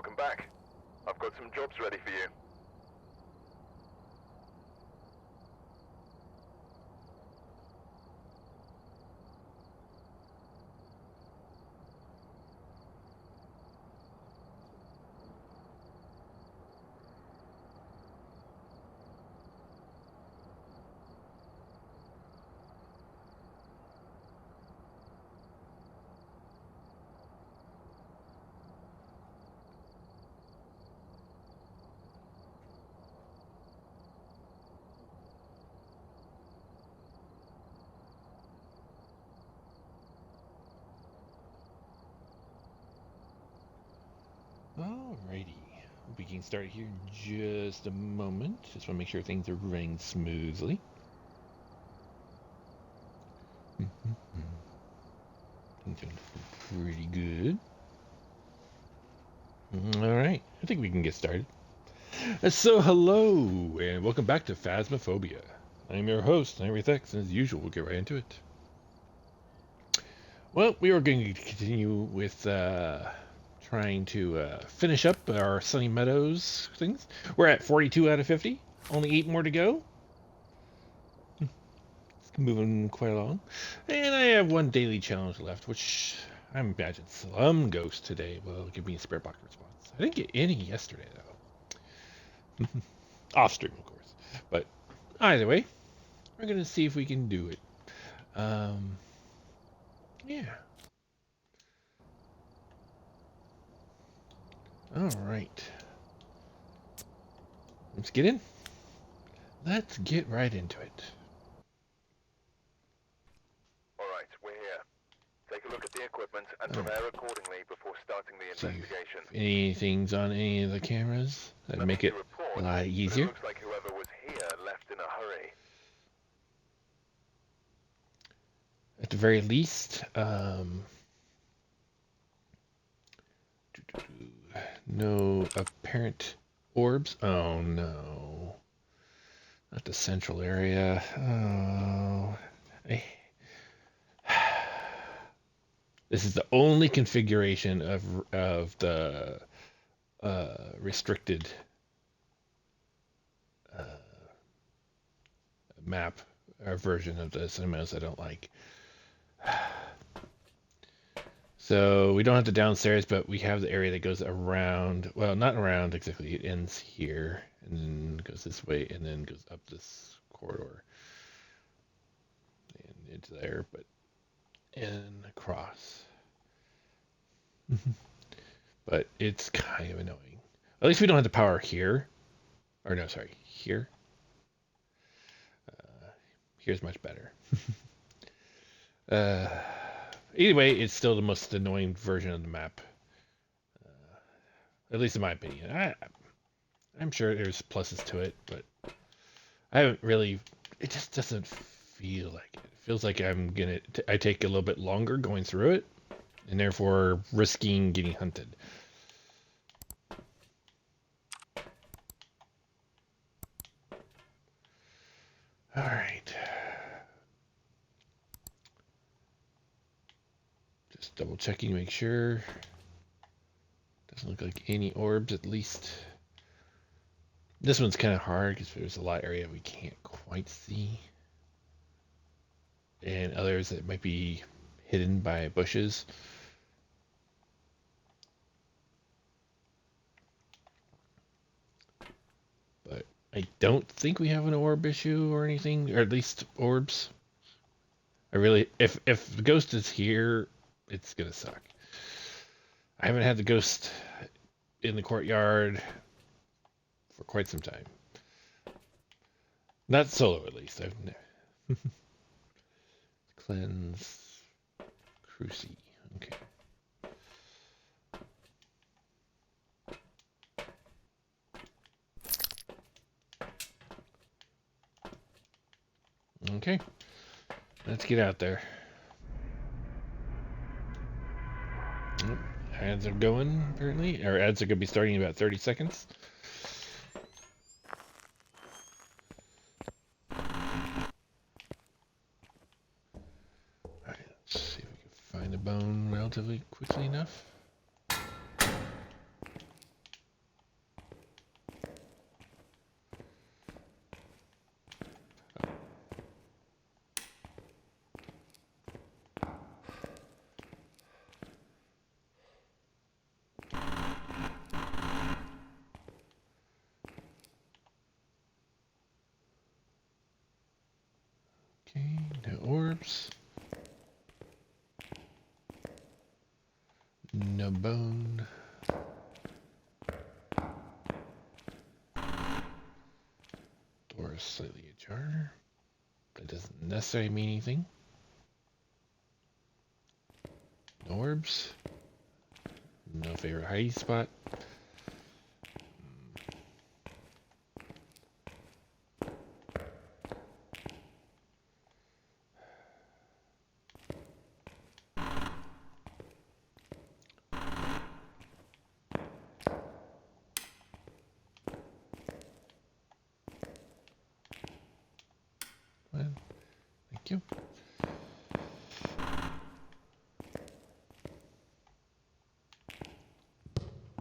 Welcome back. I've got some jobs ready for you. Alrighty, we can start here in just a moment. Just want to make sure things are running smoothly. Things are pretty good. Alright, I think we can get started. So hello, and welcome back to Phasmophobia. I'm your host, Everythex, and as usual, we'll get right into it. Well, we are going to continue with trying to finish up our Sunny Meadows things. We're at 42 out of 50. Only 8 more to go. It's moving quite along. And I have one daily challenge left, which I imagine some ghost today will give me a spare box response. I didn't get any yesterday, though. Off stream, of course. But either way, we're going to see if we can do it. Yeah. All right. Let's get in. Let's get right into it. Alright, we're here. Take a look at the equipment and prepare accordingly before starting the investigation. See if anything's on any of the cameras that'd make it a lot easier. It looks like whoever was here left in a hurry. At the very least, no apparent orbs. Oh no. Not the central area. Oh. This is the only configuration of the restricted map or version of the cinemas I don't like. So we don't have the downstairs, but we have the area that goes around. Well, not around exactly. It ends here and then goes this way and then goes up this corridor and into there, but and across. But it's kind of annoying. At least we don't have the power here. Or no, sorry, here. Here's much better. Either way, it's still the most annoying version of the map. At least in my opinion. I'm sure there's pluses to it, but I haven't really. It just doesn't feel like it. It feels like I take a little bit longer going through it, and therefore risking getting hunted. All right. Just double checking to make sure. Doesn't look like any orbs, at least. This one's kind of hard because there's a lot of area we can't quite see. And others that might be hidden by bushes. But I don't think we have an orb issue or anything, or at least orbs. If the ghost is here, it's gonna suck. I haven't had the ghost in the courtyard for quite some time. Not solo, at least. Cleanse. Cruci. Okay. Okay. Let's get out there. Oh, ads are going, apparently. Our ads are going to be starting in about 30 seconds. Alright, let's see if we can find a bone relatively quickly enough. No orbs. No bone. Door is slightly ajar. That doesn't necessarily mean anything. No orbs. No favorite hiding spot. Well, thank you.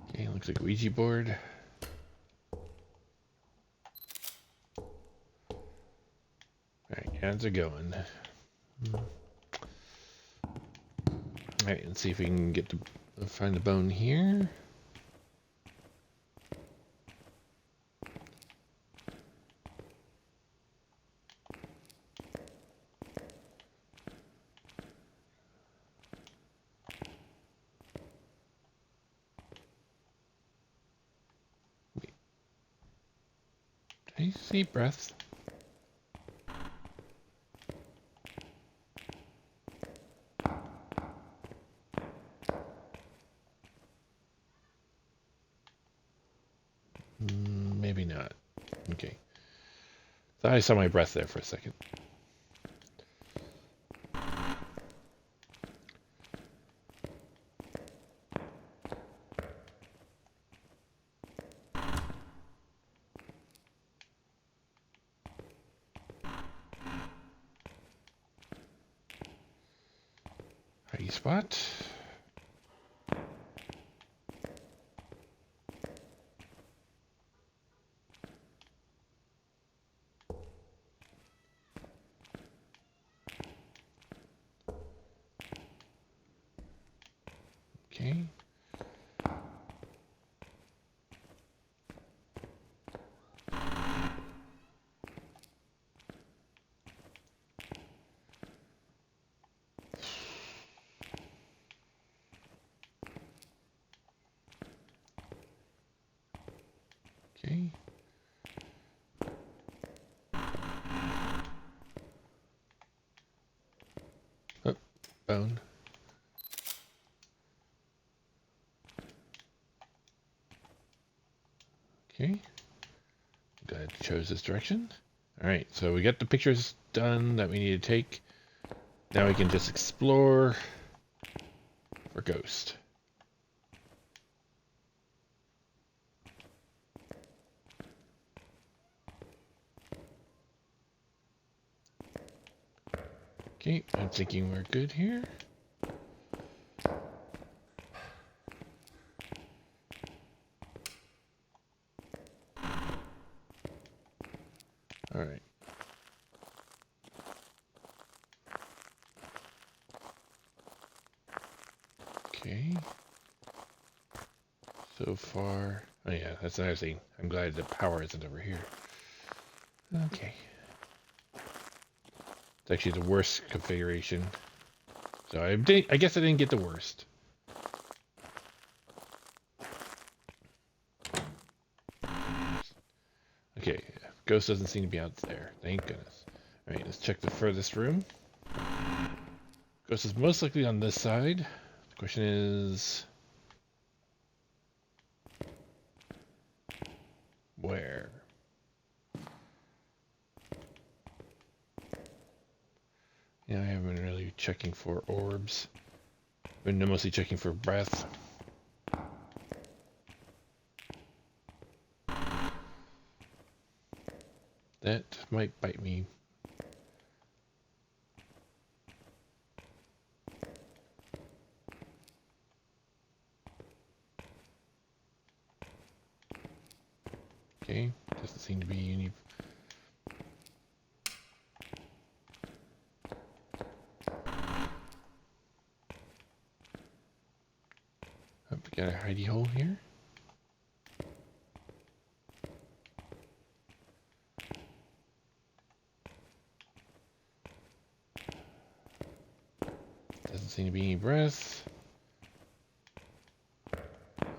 Okay, looks like a Ouija board. Alright, ads are going. Alright, let's see if we can get to find the bone here. Wait. Did I see breath? Maybe not. Okay. Thought I saw my breath there for a second. Hiding spot. Okay. Okay. Oh, bone. Okay. Glad I chose this direction. Alright, so we got the pictures done that we need to take. Now we can just explore for ghost. Okay, I'm thinking we're good here. Alright. Okay. So far... Oh yeah, that's another thing. I'm glad the power isn't over here. Okay. It's actually the worst configuration. So I guess I didn't get the worst. Okay, ghost doesn't seem to be out there. Thank goodness. Alright, let's check the furthest room. Ghost is most likely on this side. The question is... where? Yeah, I haven't been really checking for orbs. Been mostly checking for breath. That might bite me. Okay, doesn't seem to be any... Oh, we got a hidey hole here. seem to be any breath.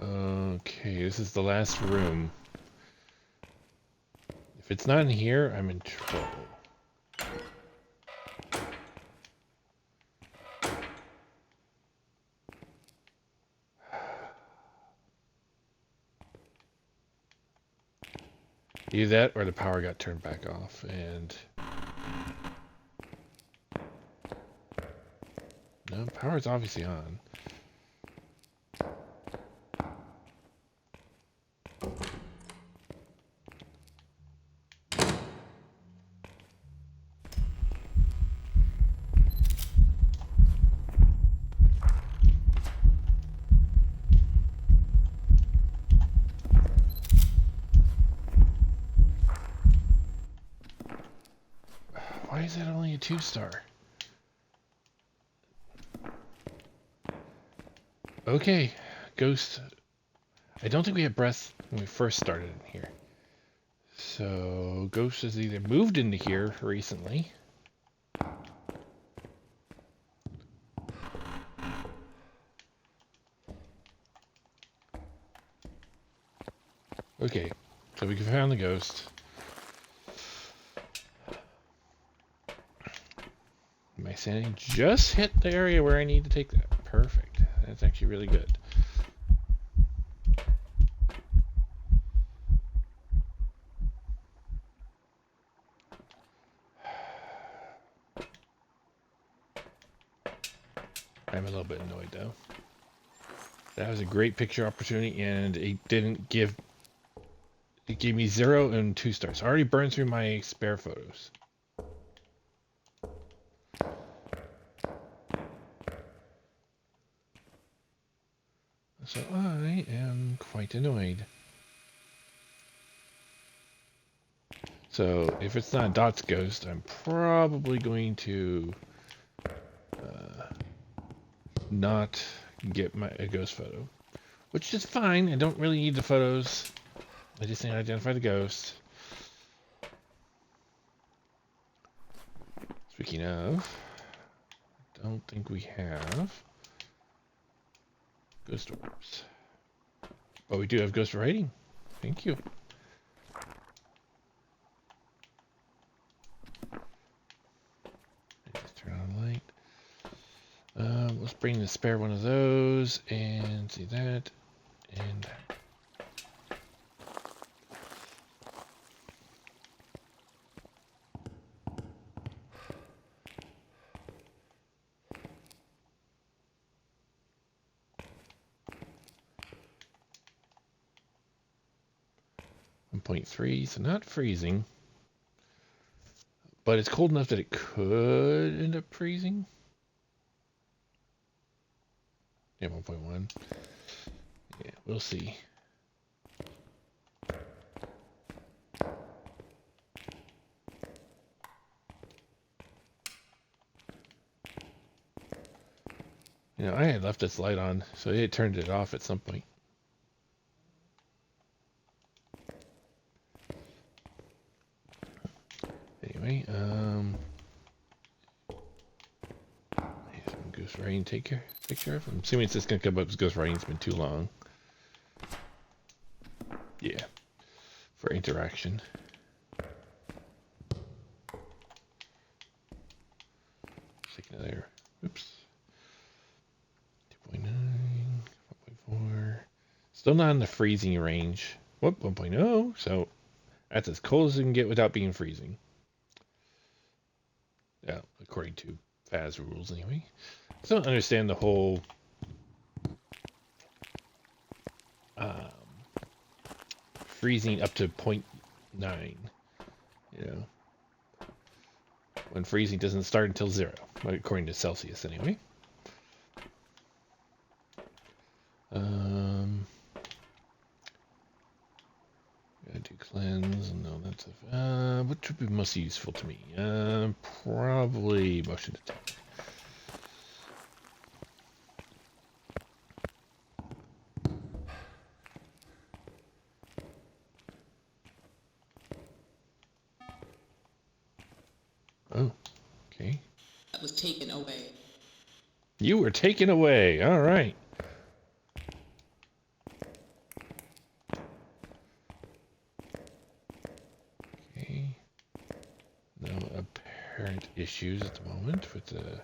Okay, this is the last room. If it's not in here, I'm in trouble. Either that or the power got turned back off, and no, power's obviously on. Why is that only a 2-star? Okay, Ghost. I don't think we had breath when we first started in here. So, Ghost has either moved into here recently. Okay, so we found the ghost. My sanity just hit the area where I need to take that. Perfect. That's actually really good. I'm a little bit annoyed though. That was a great picture opportunity and it didn't give... It gave me 0 and 2 stars. I already burned through my spare photos. So I am quite annoyed. So if it's not Dot's ghost, I'm probably going to not get a ghost photo. Which is fine. I don't really need the photos. I just need to identify the ghost. Speaking of, I don't think we have ghost orbs. But we do have ghost writing. Thank you. Just turn on the light. Let's bring the spare one of those and see that. And .3, so not freezing, but it's cold enough that it could end up freezing. Yeah, 1.1. Yeah, we'll see. You know, I had left this light on, so it turned it off at some point. Anyway, some ghost writing take care of. I'm assuming it's just gonna come up as ghost writing's been too long. Yeah, for interaction. Take another. Oops. 2.9, 1.4. Still not in the freezing range. Whoop, 1.0. So that's as cold as it can get without being freezing. Yeah, according to Phas rules, anyway. I don't understand the whole freezing up to 0.9. You know, when freezing doesn't start until 0, according to Celsius, anyway. Gotta do cleanse. No, that's a. What would be most useful to me? Probably motion detector. Oh, okay. That was taken away. You were taken away. All right. Okay. No apparent issues at the moment with the...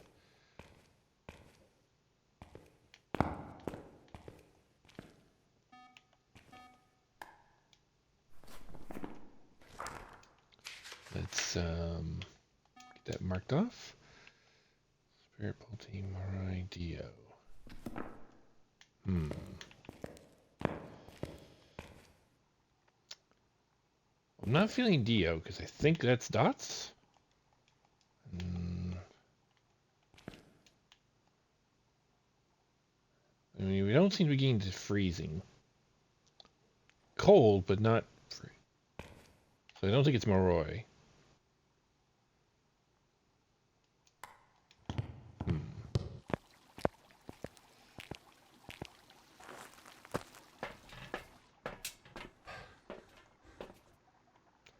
Let's get that marked off. Spirit Multi Morai Dio. I'm not feeling Dio because I think that's dots. I mean, we don't seem to be getting to freezing. Cold, but not free. So I don't think it's Moroi.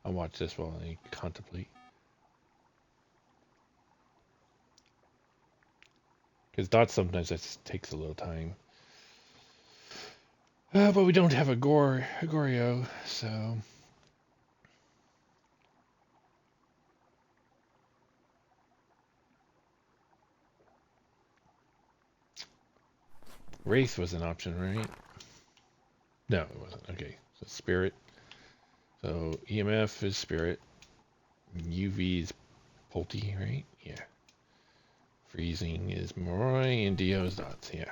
I'll watch this while I contemplate. Because dots sometimes that takes a little time. But we don't have a Goryo, so... Wraith was an option, right? No, it wasn't. Okay, so Spirit. So EMF is Spirit. UV is Pulte, right? Yeah. Freezing is Moroi, and Dio is dots, yeah.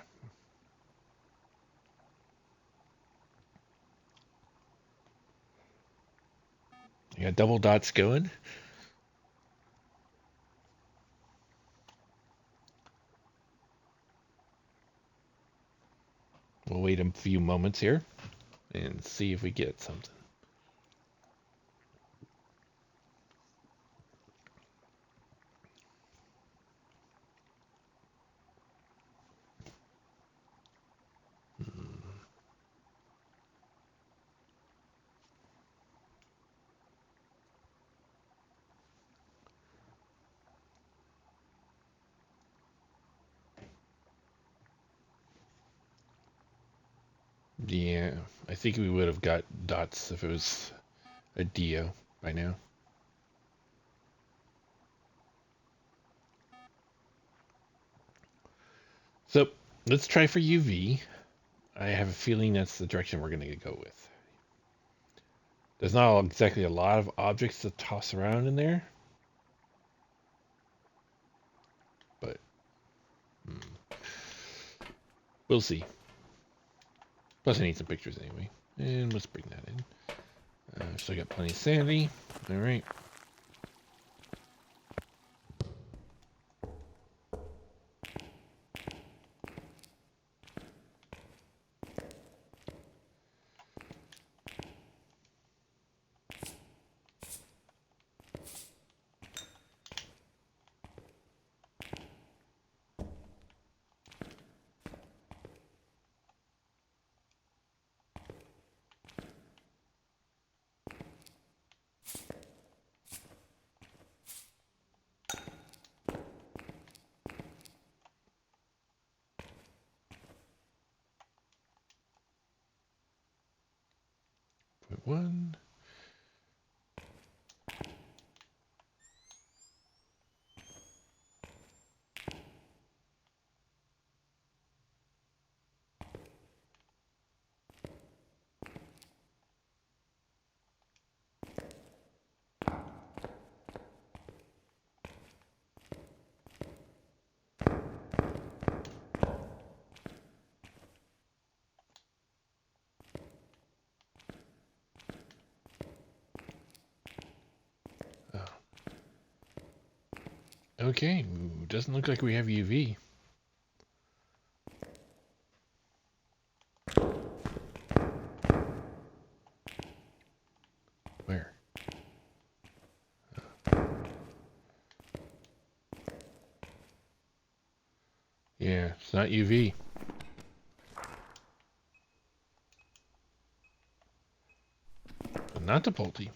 You got double dots going. We'll wait a few moments here and see if we get something. Yeah, I think we would have got dots if it was a Dio by now. So let's try for UV. I have a feeling that's the direction we're going to go with. There's not exactly a lot of objects to toss around in there, but we'll see. Plus, I need some pictures anyway, and let's bring that in. Still got plenty of sanity. All right. Point one. Okay, doesn't look like we have UV. Where? Yeah, it's not UV. Not the Pulte.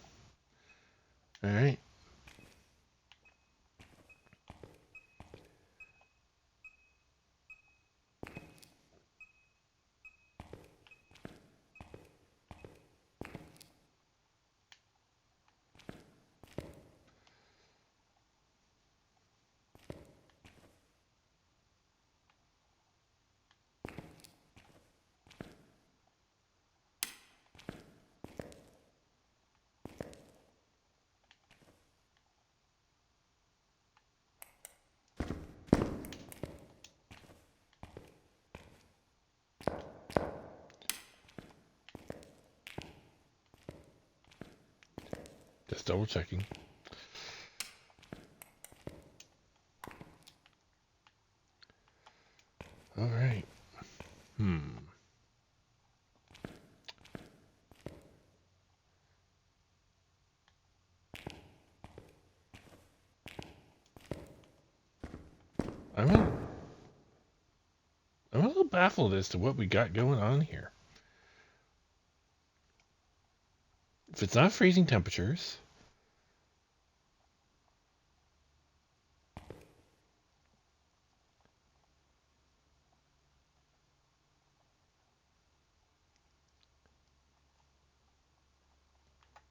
All right. Just double checking. All right. I'm a little baffled as to what we got going on here. If it's not freezing temperatures,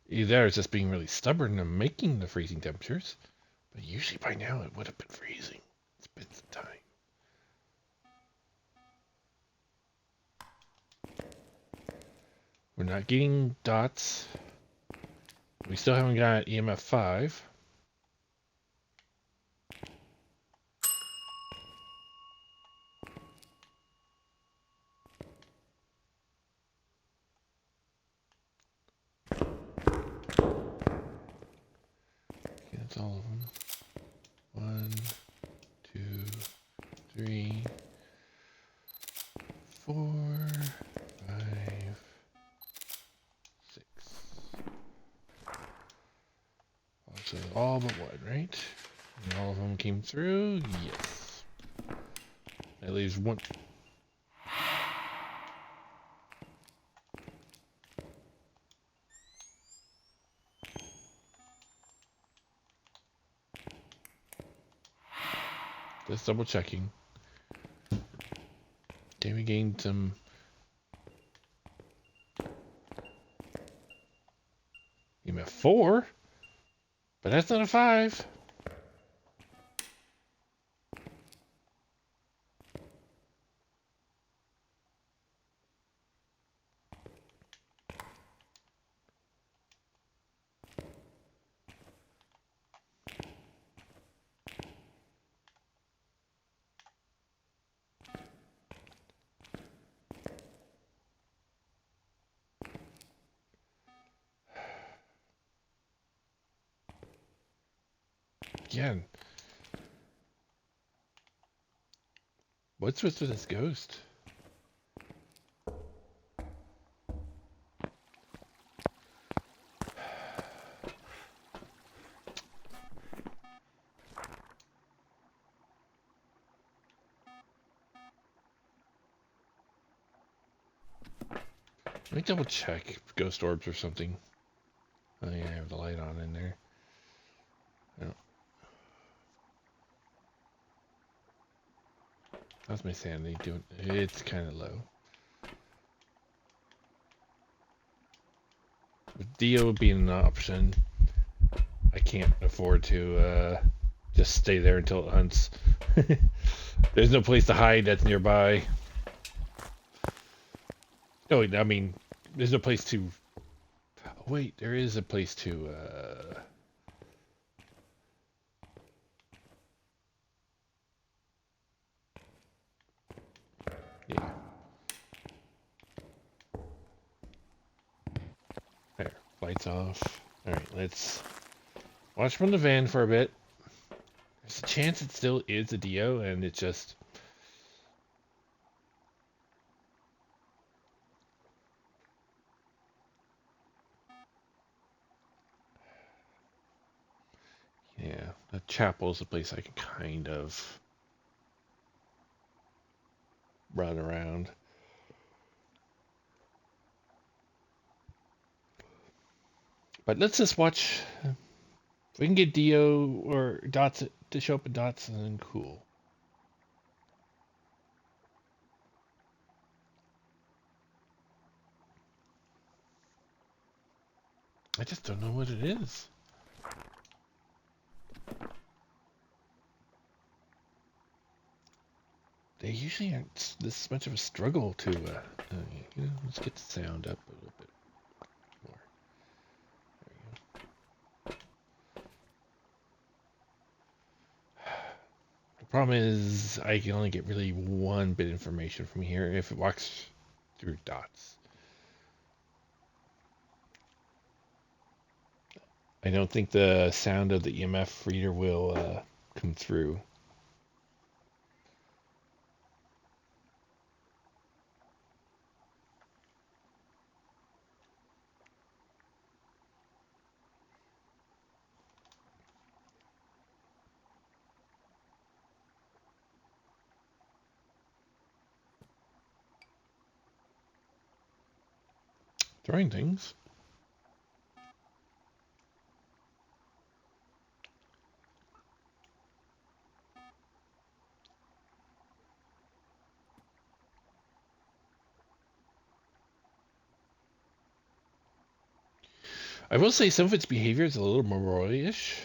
either it's just being really stubborn and making the freezing temperatures, but usually by now it would have been freezing. It's been some time. We're not getting dots. We still haven't got EMF 5. Okay, that's all of them. 1, 2, 3, 4, 5, 6. So all but one, right? And all of them came through? Yes. That leaves one. Just double checking. Okay, we gained some. EMF 4? But that's not a 5. Again. What's with this ghost? Let me double check ghost orbs or something. Oh yeah, I have the light on in there. Oh. How's my sanity doing? It's kind of low. With Dio being an option, I can't afford to just stay there until it hunts. There's no place to hide that's nearby. No, I mean, there's no place to. Oh, wait, there is a place to. Yeah. There, lights off. All right, let's watch from the van for a bit. There's a chance it still is a Dio, and it just. Yeah, the chapel is a place I can kind of run around. But let's just watch. If we can get Dio or Dots to show up in Dots, then cool. I just don't know what it is. They usually aren't this much of a struggle to, let's get the sound up a little bit more. There you go. The problem is I can only get really one bit of information from here if it walks through Dots. I don't think the sound of the EMF reader will come through. Throwing things. I will say some of its behavior is a little Moroi-ish.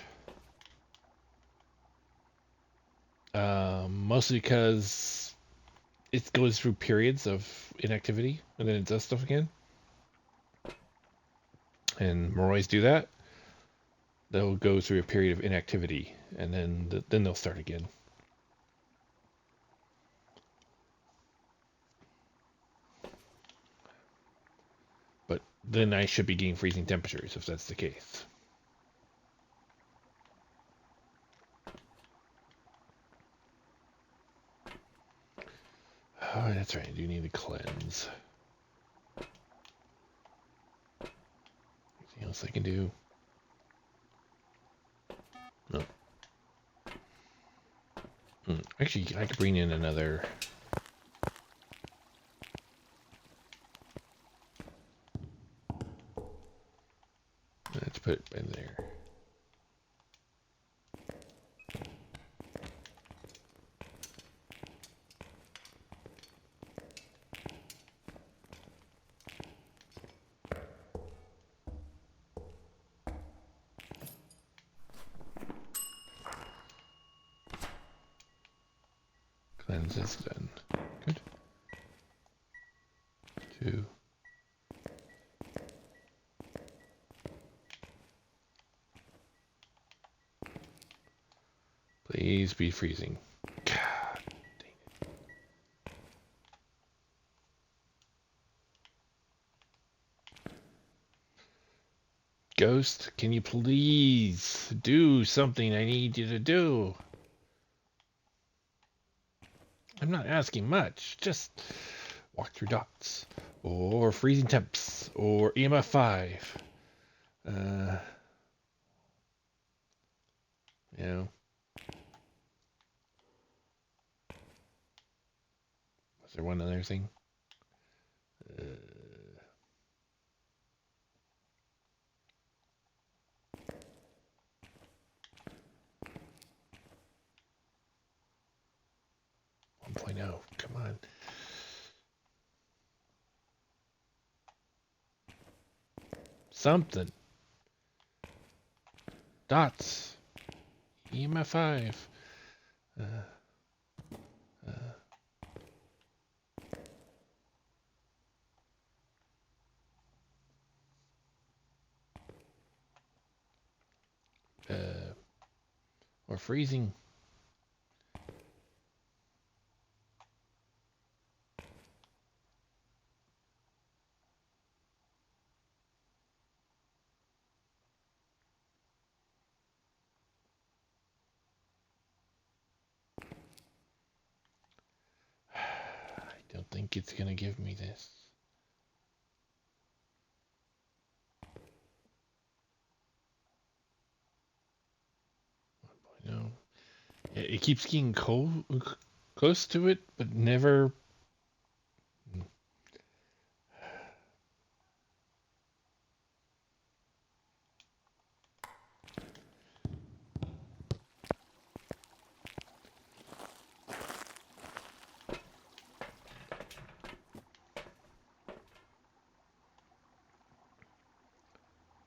Mostly because it goes through periods of inactivity and then it does stuff again. And Morois do that. They'll go through a period of inactivity and then they'll start again. But then I should be getting freezing temperatures if that's the case. Oh, that's right. I do need to cleanse. Anything else I can do? No. Actually, I could bring in another. Let's put it in there. Cleanse is done. Good. 2. Please be freezing. God dang it. Ghost, can you please do something I need you to do? I'm not asking much. Just walk through dots. Or freezing temps. Or EMF 5. You know. Was there one other thing? 1.0. Come on. Something. Dots. EMF 5. Or freezing. I don't think it's gonna give me this. No. It keeps getting close to it, but never.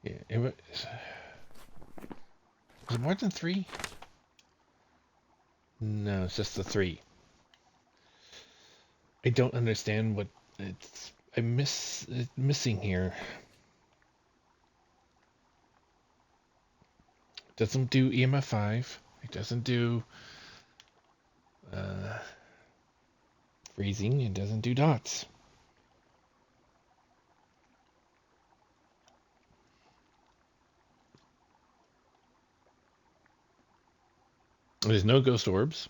Yeah, was it more than 3? No, it's just the 3. I don't understand what I'm missing here. It doesn't do EMF 5. It doesn't do freezing. It doesn't do dots. There's no ghost orbs.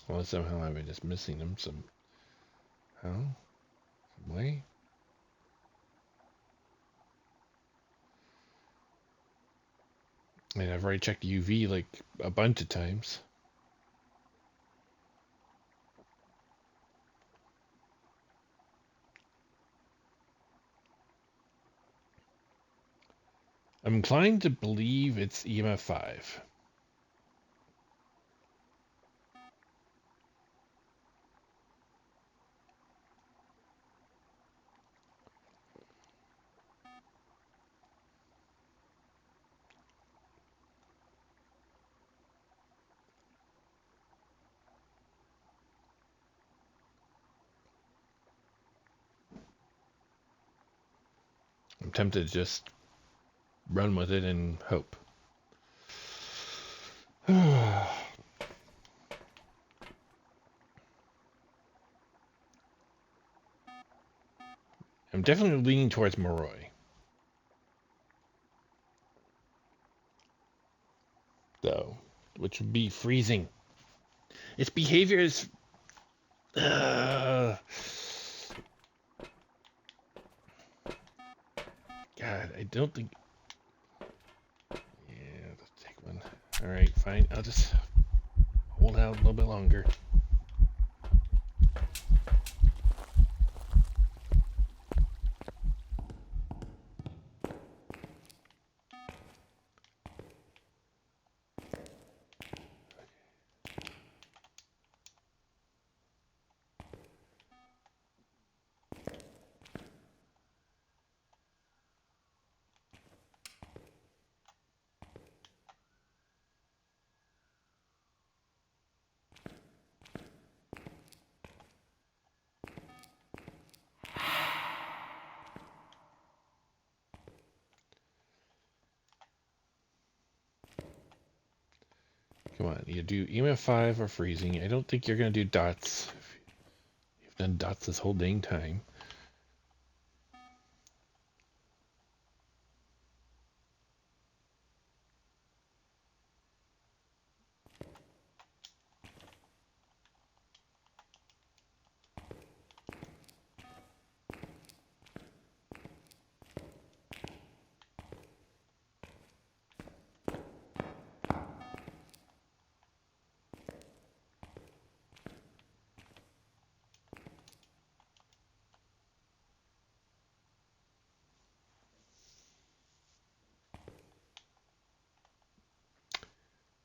Well, somehow I've been just missing them some way. And I've already checked UV like a bunch of times. I'm inclined to believe it's EMF 5. I'm tempted to just run with it and hope. I'm definitely leaning towards Moroi, though, which would be freezing. Its behavior is. God, I don't think. Yeah, let's take one. Alright, fine. I'll just hold out a little bit longer. Come on, you do EMF 5 or freezing. I don't think you're going to do dots. You've done dots this whole dang time.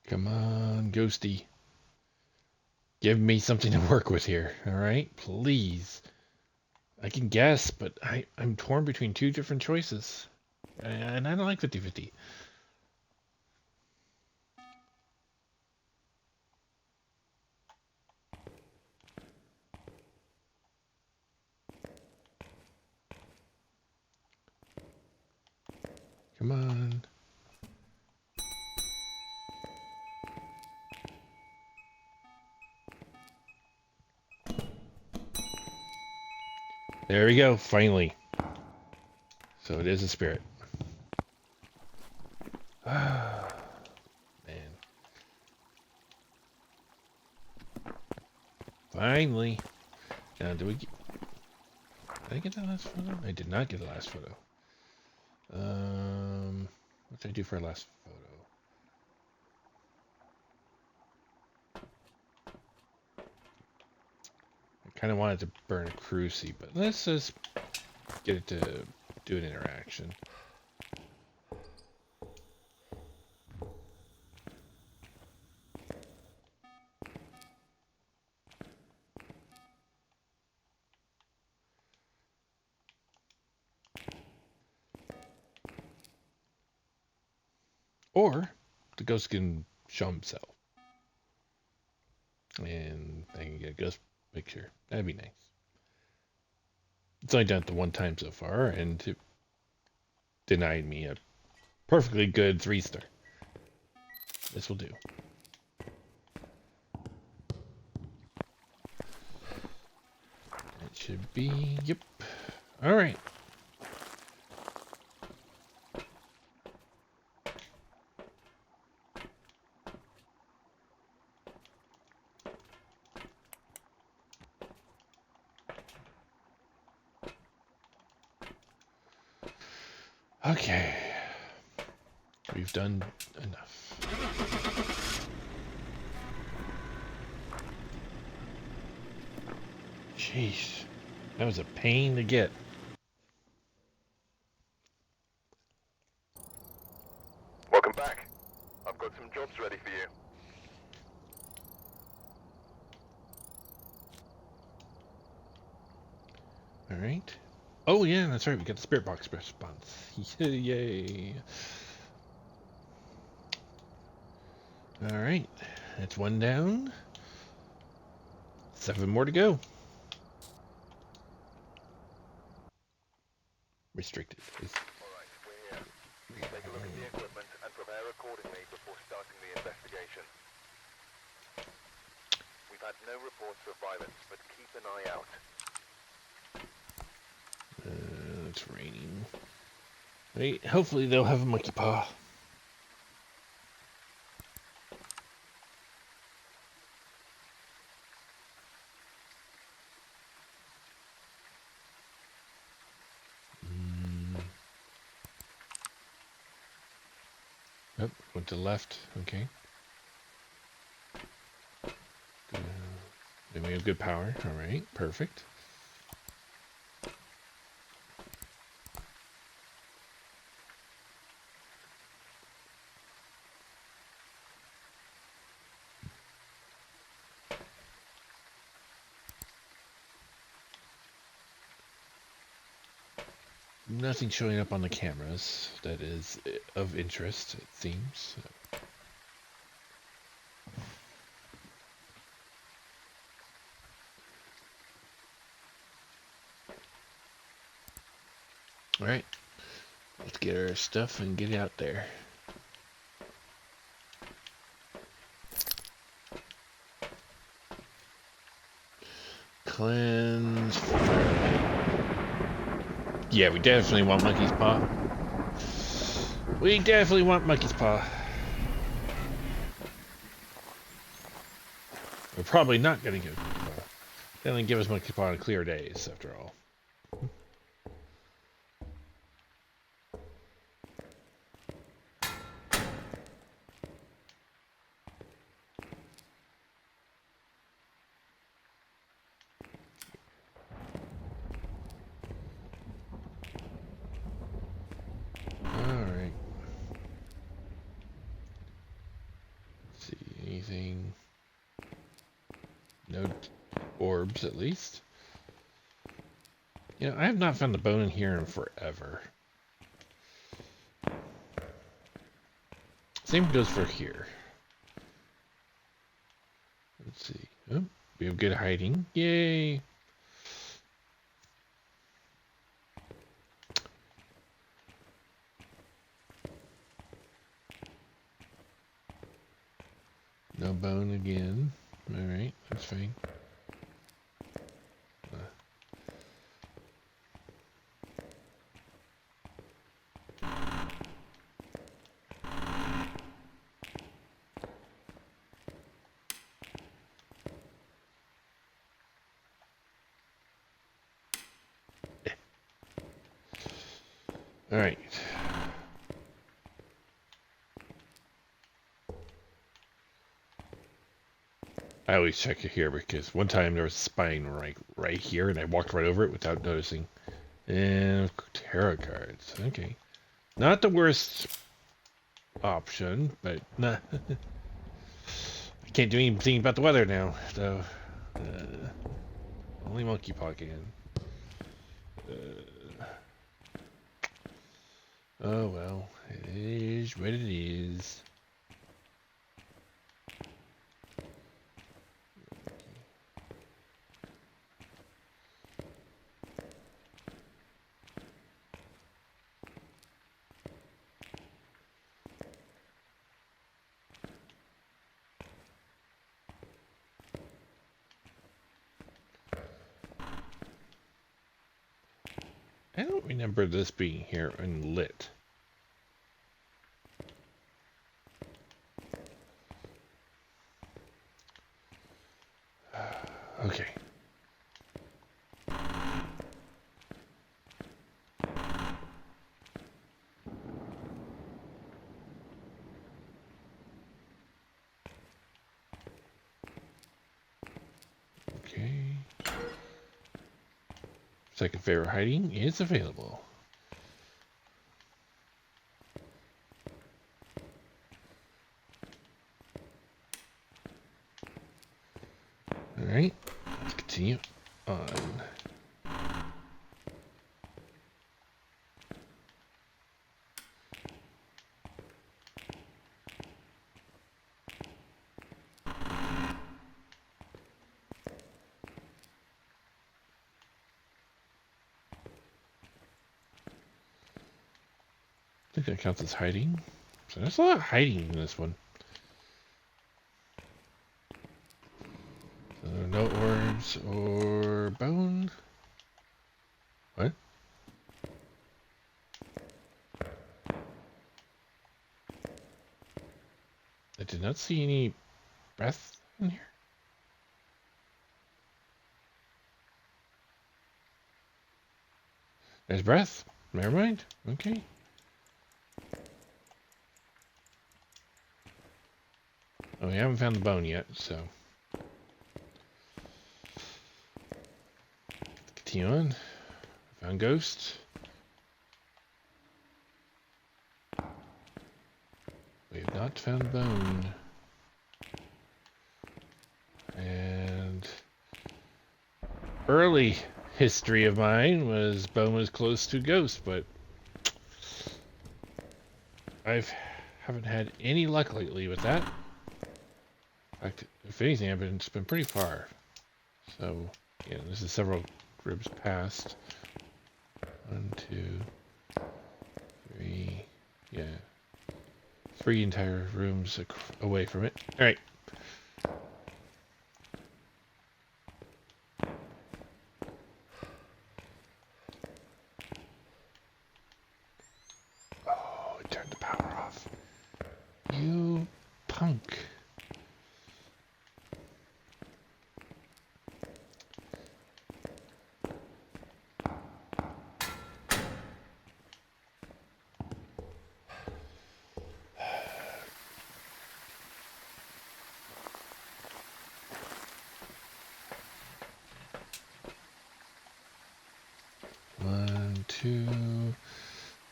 Come on, Ghosty. Give me something to work with here, alright? Please. I can guess, but I'm torn between two different choices. And I don't like 50-50. Come on. There we go, finally. So it is a spirit. Man. Finally. Now, did I get the last photo? I did not get the last photo. What did I do for our last photo? I kind of wanted to burn a cruci, but let's just get it to do an interaction. Or the ghost can show himself. And I can get a ghost picture. That'd be nice. It's only done it the one time so far, and it denied me a perfectly good 3-star. This will do. It should be, yep. Alright. Okay. We've done enough. Jeez. That was a pain to get. Welcome back. I've got some jobs ready for you. Alright. Oh yeah, that's right, we got the spirit box response. Yay. Alright. That's one down. 7 more to go. Restricted, please. Alright, we're here. Take a look at the equipment and prepare accordingly before starting the investigation. We've had no reports of violence, but keep an eye out. It's raining. Wait, hopefully they'll have a monkey paw. Oh, went to the left. Okay. Then we have good power. Alright, perfect. Nothing showing up on the cameras that is of interest, it seems. Alright, let's get our stuff and get out there. Cleanse. Yeah, we definitely want monkey's paw. We definitely want monkey's paw. We're probably not going to give monkey's paw. They only give us monkey's paw on clear days, after all. Alright. Let's see, anything? No orbs, at least. You know, I have not found the bone in here in forever. Same goes for here. Let's see. Oh, we have good hiding. Yay! No bone again. Alright, that's fine. Alright. I always check it here because one time there was a spine right here and I walked right over it without noticing. And tarot cards. Okay. Not the worst option, but nah. I can't do anything about the weather now, so only monkey paw can. Oh well, it is what it is. I don't remember this being here and lit. Okay. Second favorite hiding is available. Alright, let's continue on. I think that counts as hiding. So there's a lot of hiding in this one. So no orbs or bone. What? I did not see any breath in here. There's breath. Never mind. Okay. Oh, we haven't found the bone yet, so. Continue on. Found ghost. We have not found bone. And early history of mine was bone was close to ghost, but haven't had any luck lately with that. In fact, if anything, it's been pretty far. So, yeah, this is several ribs past. 1, 2, 3, yeah. 3 entire rooms away from it. Alright. Oh, it turned the power off. You punk.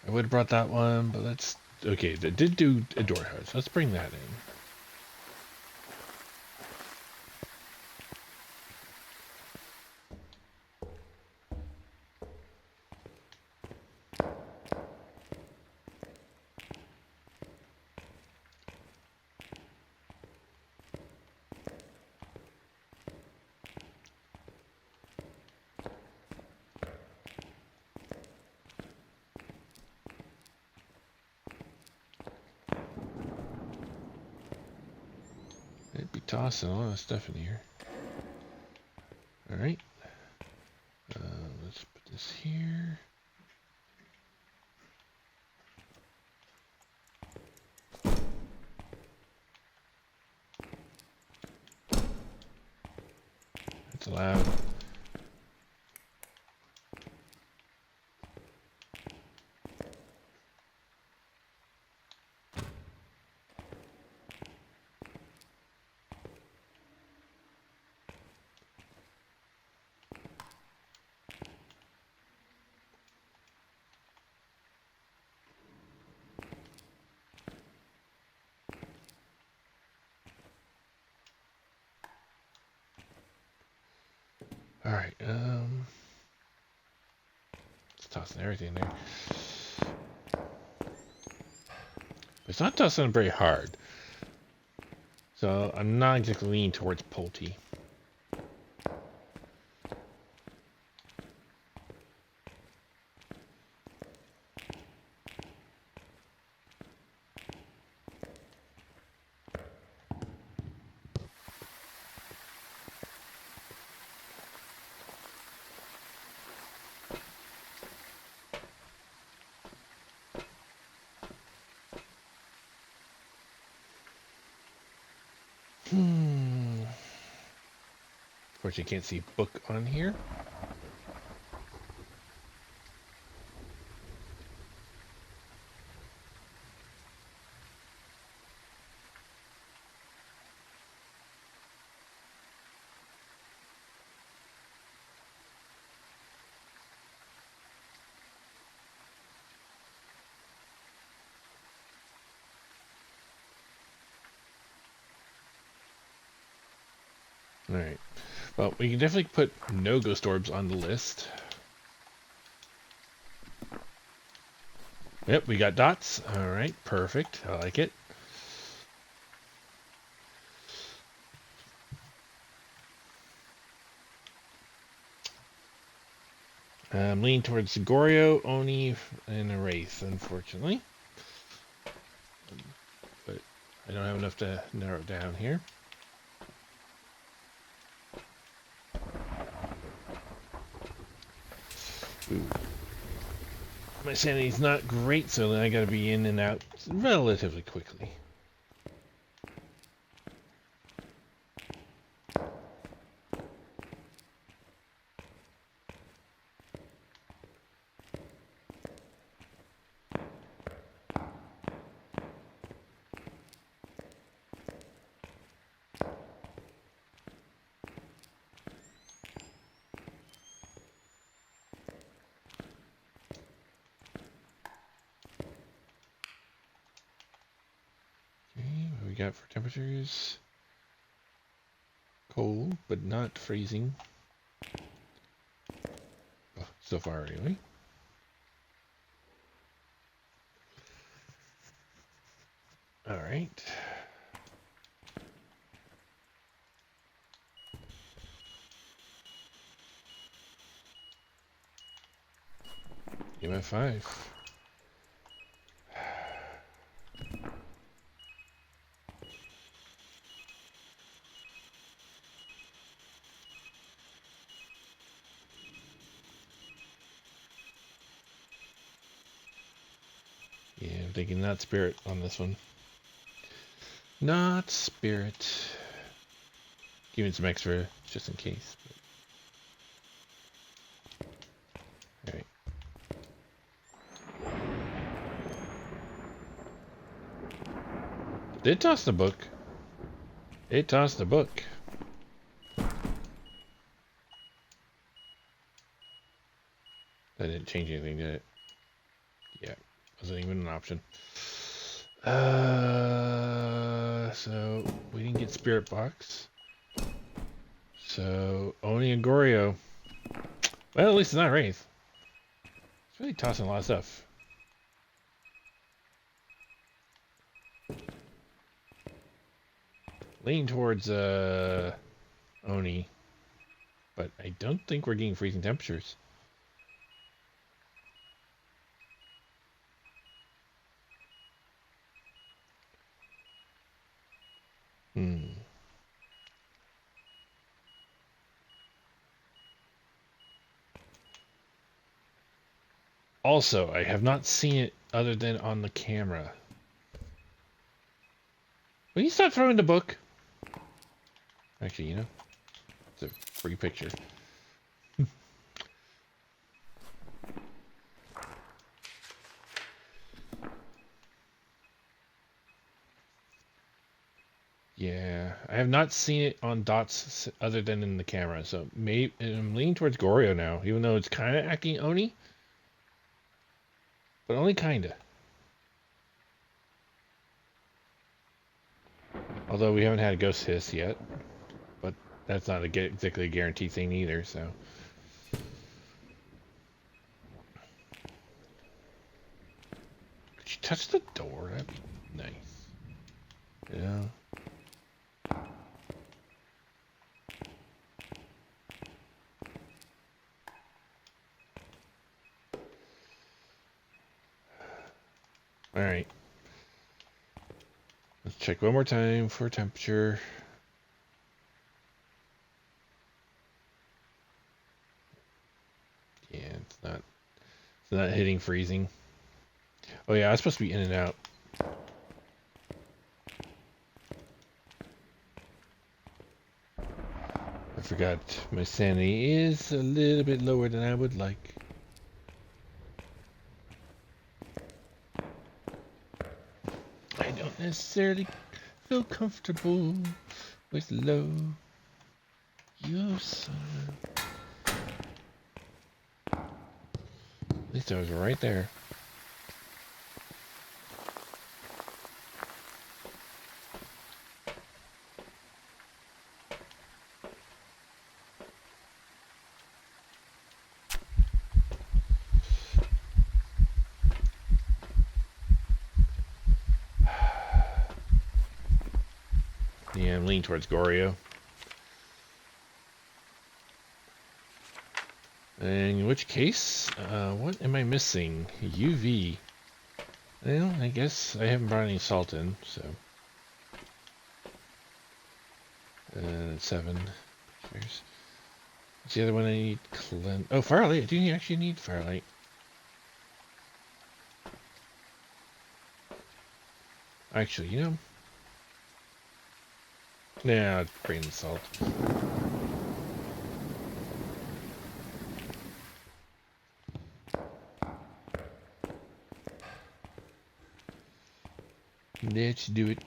I would have brought that one, but let's... Okay, that did do a door house. Let's bring that in. I'd be tossing a lot of stuff in here. Alright. Let's put this here. That's allowed. Alright, it's tossing everything there. It's not tossing very hard. So I'm not exactly leaning towards Pulte. Of course, you can't see book on here. Alright. Well, we can definitely put no ghost orbs on the list. Yep, we got dots. Alright, perfect. I like it. Lean towards Gorio, Oni, and a Wraith, unfortunately. But I don't have enough to narrow it down here. Ooh. My sanity's not great, so then I gotta be in and out relatively quickly. Okay, what do we got for temperatures? Cold, but not freezing. Oh, so far anyway. Alright. EMF 5. Yeah, I'm thinking not spirit on this one. Not spirit. Giving some extra just in case. Alright. It tossed the book. It tossed the book. That didn't change anything, did it? Yeah, wasn't even an option. So we didn't get spirit box. So Oni and Gorio. Well, at least it's not Wraith. It's really tossing a lot of stuff. Lean towards Oni, but I don't think we're getting freezing temperatures. Also, I have not seen it other than on the camera. Will you stop throwing the book? Actually, you know, it's a free picture. Yeah, I have not seen it on dots other than in the camera, so maybe I'm leaning towards Gorio now, even though it's kind of acting Oni, but only kinda. Although we haven't had a ghost hiss yet, but that's not exactly a guarantee thing either. So could you touch the door? That'd be nice. Yeah. All right. Let's check one more time for temperature. Yeah, it's not hitting freezing. Oh yeah, it's supposed to be in and out. I forgot my sanity is a little bit lower than I would like. I don't necessarily feel comfortable with low. You son. At least I was right there. Yeah, I'm leaning towards Goryo. In which case, what am I missing? UV. Well, I guess I haven't brought any salt in, so. 7. Pictures. What's the other one I need? Oh, Firelight. I do actually need Firelight. Actually, you know. Yeah, bring the salt. Let's do it.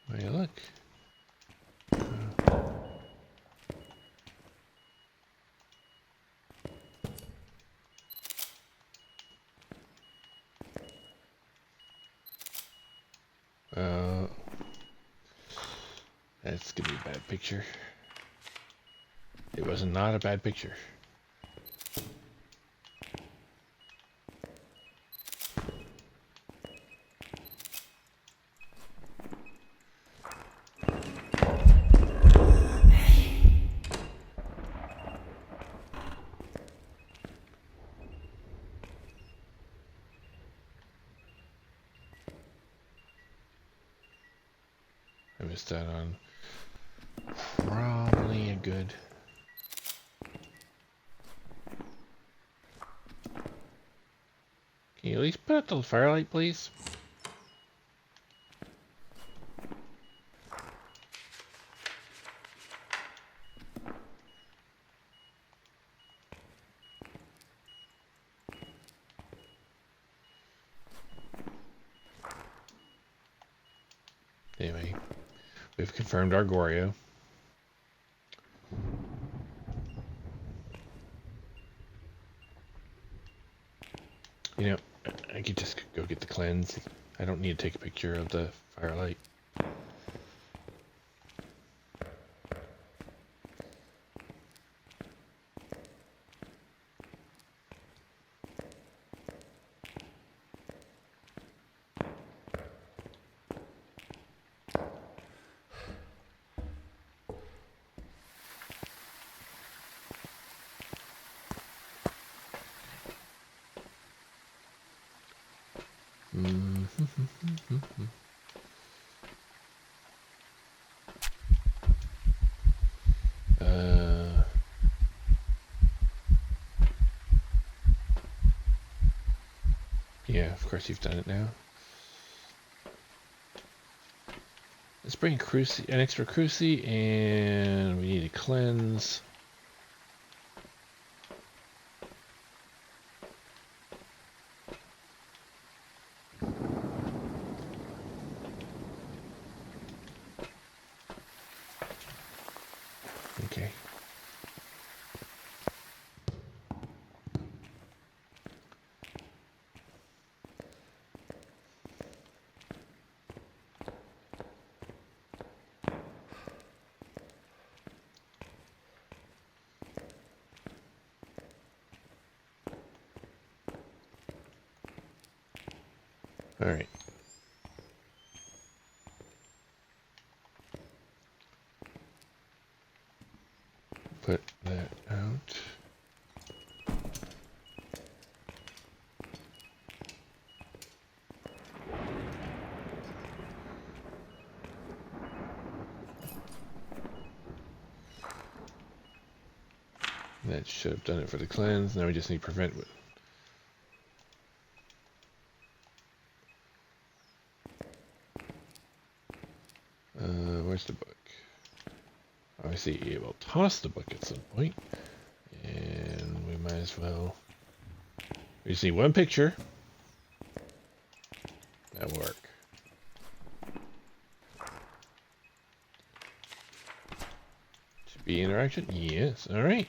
Hey, look. That's gonna be a bad picture. It was not a bad picture. I missed that on probably a good. Can you at least put up the Firelight, please? Anyway, we've confirmed our Goryo. You know, I could just go get the cleanse. I don't need to take a picture of the Firelight. Yeah, of course you've done it now. Let's bring an extra cruci, and we need a cleanse. Okay. All right. Put that out. That should have done it for the cleanse. Now we just need prevent. Where's the book? Obviously, it will toss the book at some point, and we might as well. We just need one picture. That'll work. Should be interaction. Yes. All right.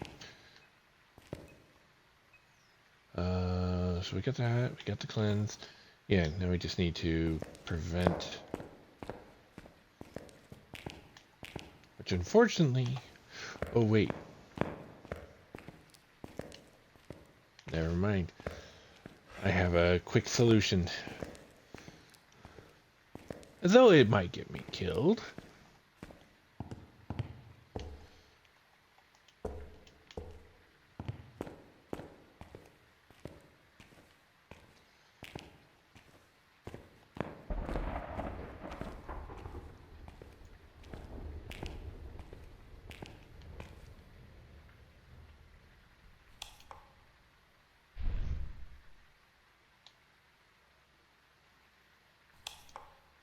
So we got that. We got the cleanse. Yeah. Now we just need to prevent. Which unfortunately. Oh wait. Never mind. I have a quick solution. Though it might get me killed.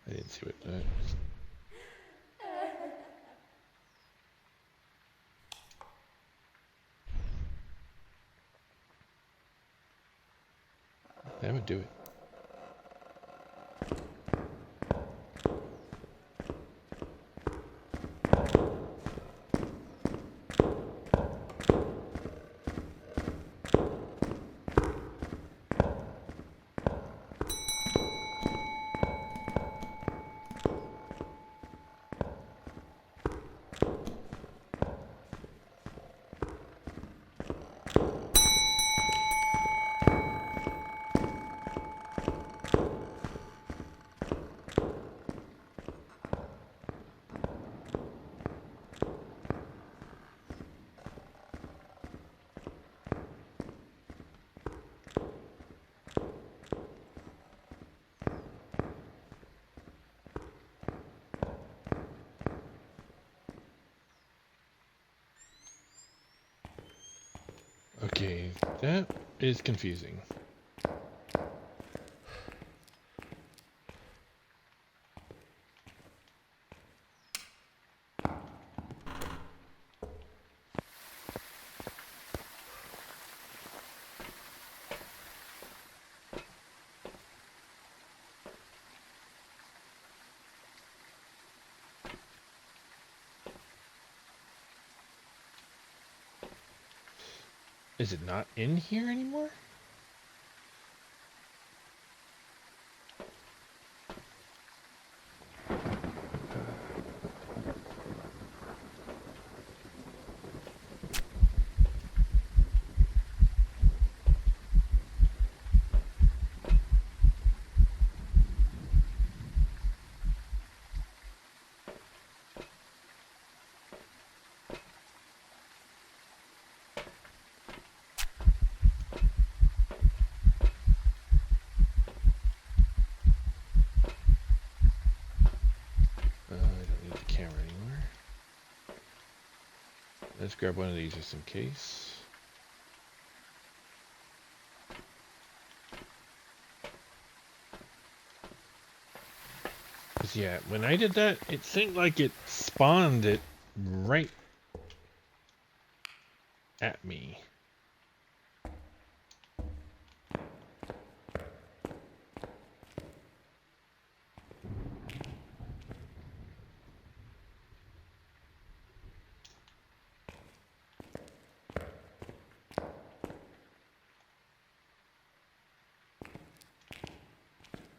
I didn't see what that was. That would do it. Okay, that is confusing. Is it not in here anymore? I don't need the camera anymore. Let's grab one of these just in case. Cause yeah, when I did that, it seemed like it spawned it right at me.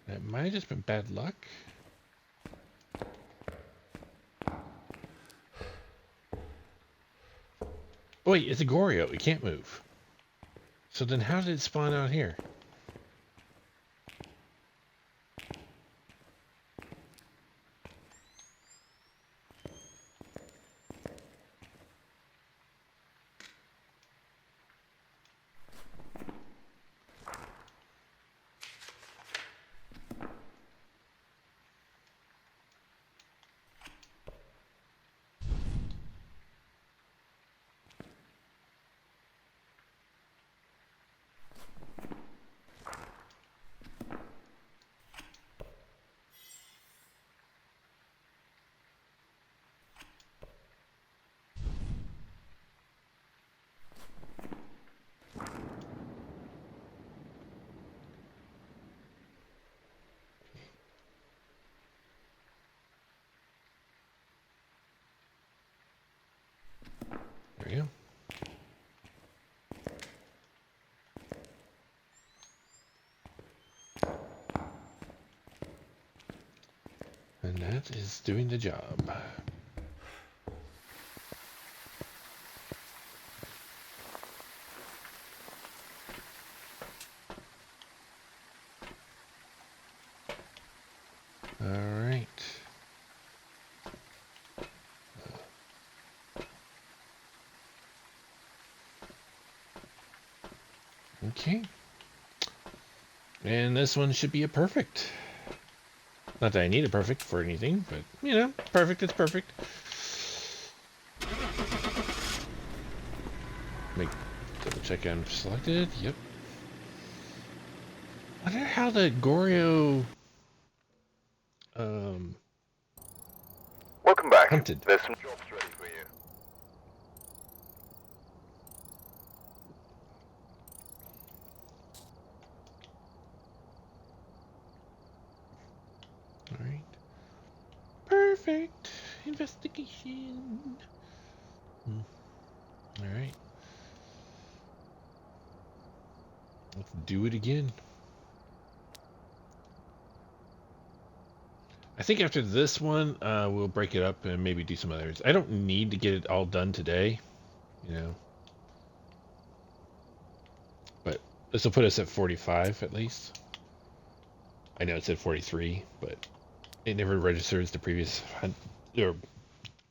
That might have just been bad luck. Oh wait, it's a Goryo. It can't move. So then how did it spawn out here? That is doing the job. All right. Okay. And this one should be a perfect. Not that I need a perfect for anything, but, you know, perfect is perfect. Make double check I'm selected. Yep. I wonder how the Goryo Welcome back. hunted. There's some jobs ready for you. All right. Perfect investigation. All right. Let's do it again. I think after this one, we'll break it up and maybe do some others. I don't need to get it all done today, you know. But this will put us at 45 at least. I know it said 43, but it never registers the previous or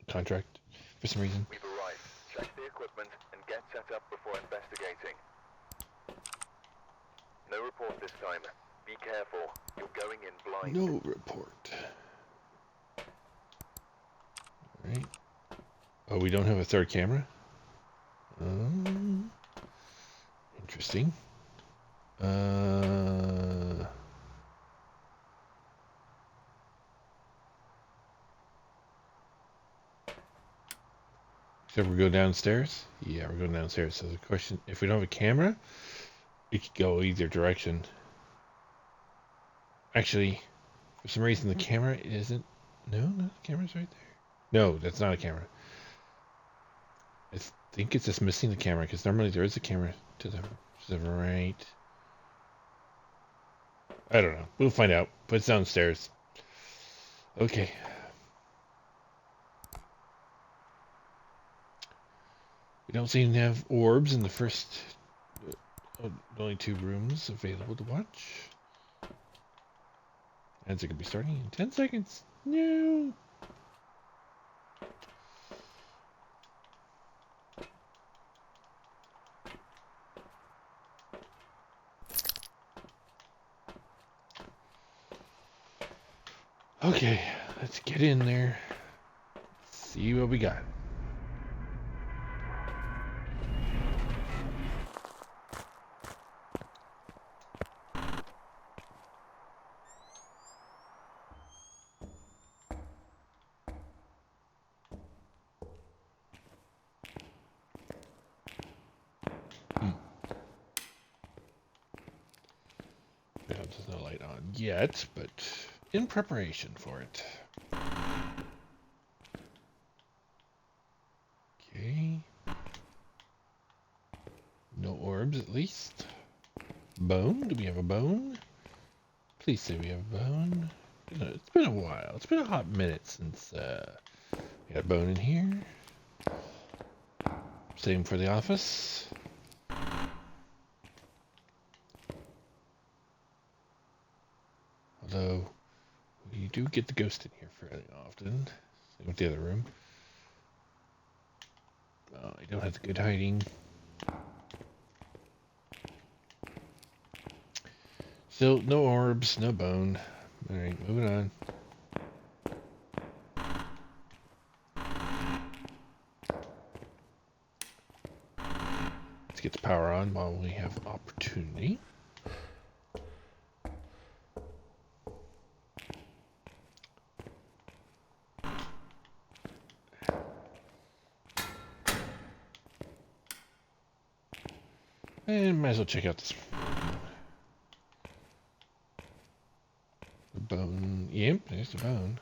contract for some reason. We've arrived. Check the equipment and get set up before investigating. No report this time. Be careful. You're going in blind. No report. All right. Oh, we don't have a third camera? Interesting. So we go downstairs? Yeah, we're going downstairs. So the question, if we don't have a camera, we could go either direction. Actually, for some reason the camera isn't... No, the camera's right there. No, that's not a camera. I think it's just missing the camera, because normally there is a camera to the right. I don't know. We'll find out. But it's downstairs. Okay. We don't seem to have orbs in the first... only 2 rooms available to watch. Ads are going to be starting in 10 seconds. No. Okay, let's get in there. See what we got. Yeah, there's no light on yet, but in preparation for it. Okay. No orbs, at least. Bone? Do we have a bone? Please say we have a bone. It's been a while. It's been a hot minute since we had a bone in here. Same for the office. Although, we do get the ghost in here fairly often. Same with the other room. Oh, I don't have the good hiding. Still, no orbs, no bone. Alright, moving on. Let's get the power on while we have opportunity. And might as well check out this the bone. Yep, there's the bone.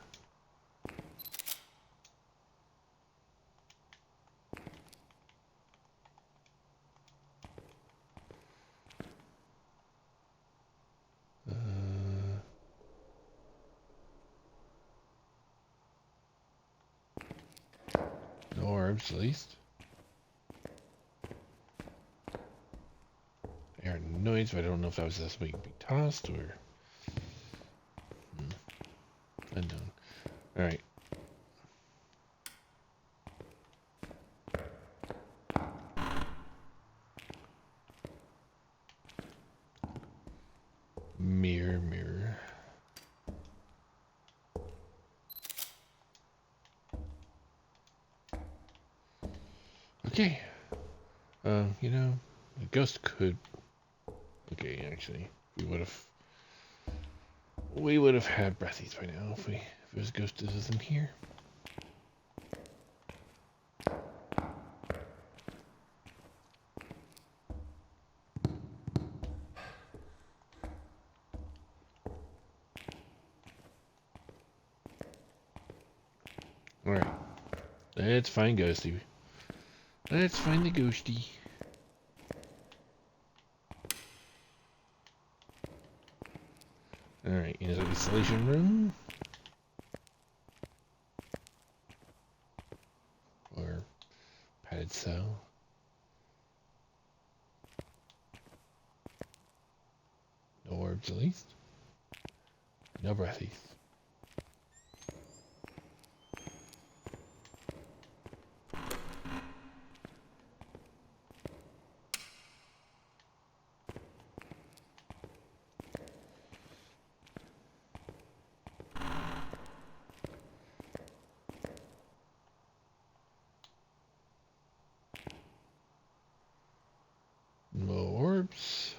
No orbs, at least. I heard noise, but I don't know if that was just being tossed or... unknown. Alright. Mirror, mirror. Okay. You know, a ghost could... Okay, actually, we would have had breathies by now if it was ghosted in here. Alright. Let's find Ghosty. Let's find the Ghosty. Alright, here's the isolation room. Or padded cell. No orbs at least. No breathies. No orbs.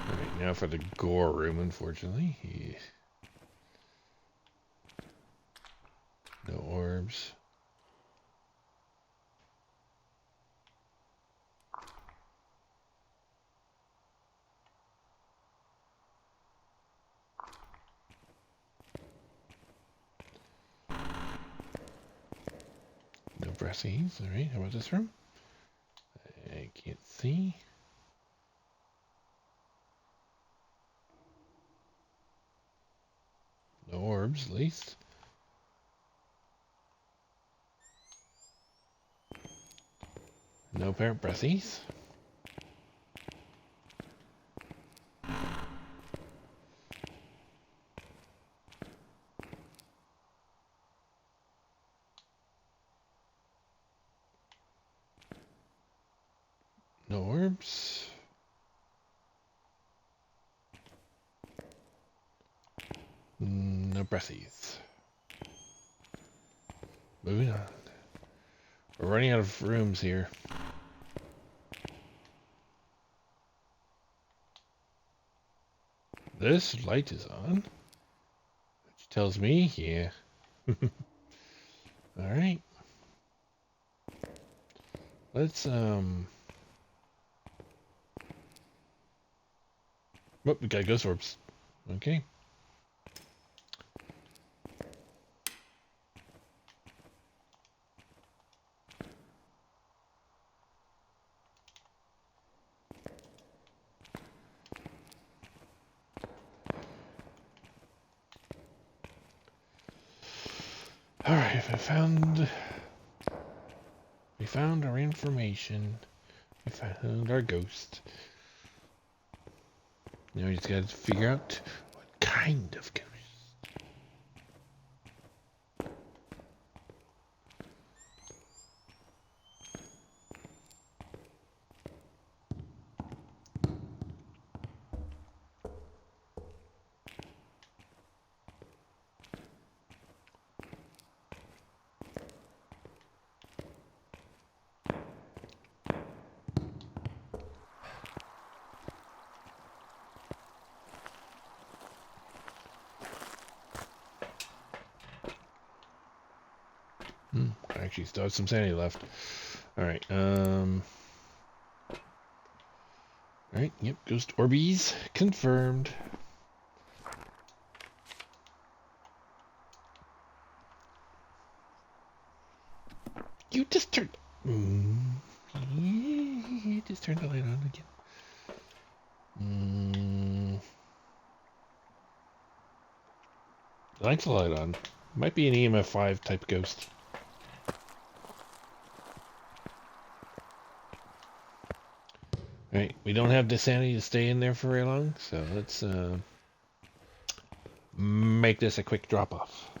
Alright, now for the gore room, unfortunately. No orbs. No breathies. Alright, how about this room? I can't see. No orbs, at least. No apparent breathies. No orbs. No breathies. Moving on. We're running out of rooms here. This light is on. Which tells me, yeah. Alright. Let's, Oh, we got ghost orbs. Okay. Alright, we found our information. We found our ghost. Now we just gotta figure out what kind of ghost. Actually, still have some sanity left. Alright, Alright, yep, ghost orbies confirmed. just turned. Yeah, just turned the light on again. Lights the light on. Might be an EMF 5 type ghost. Right, we don't have the sanity to stay in there for very long, so let's make this a quick drop off.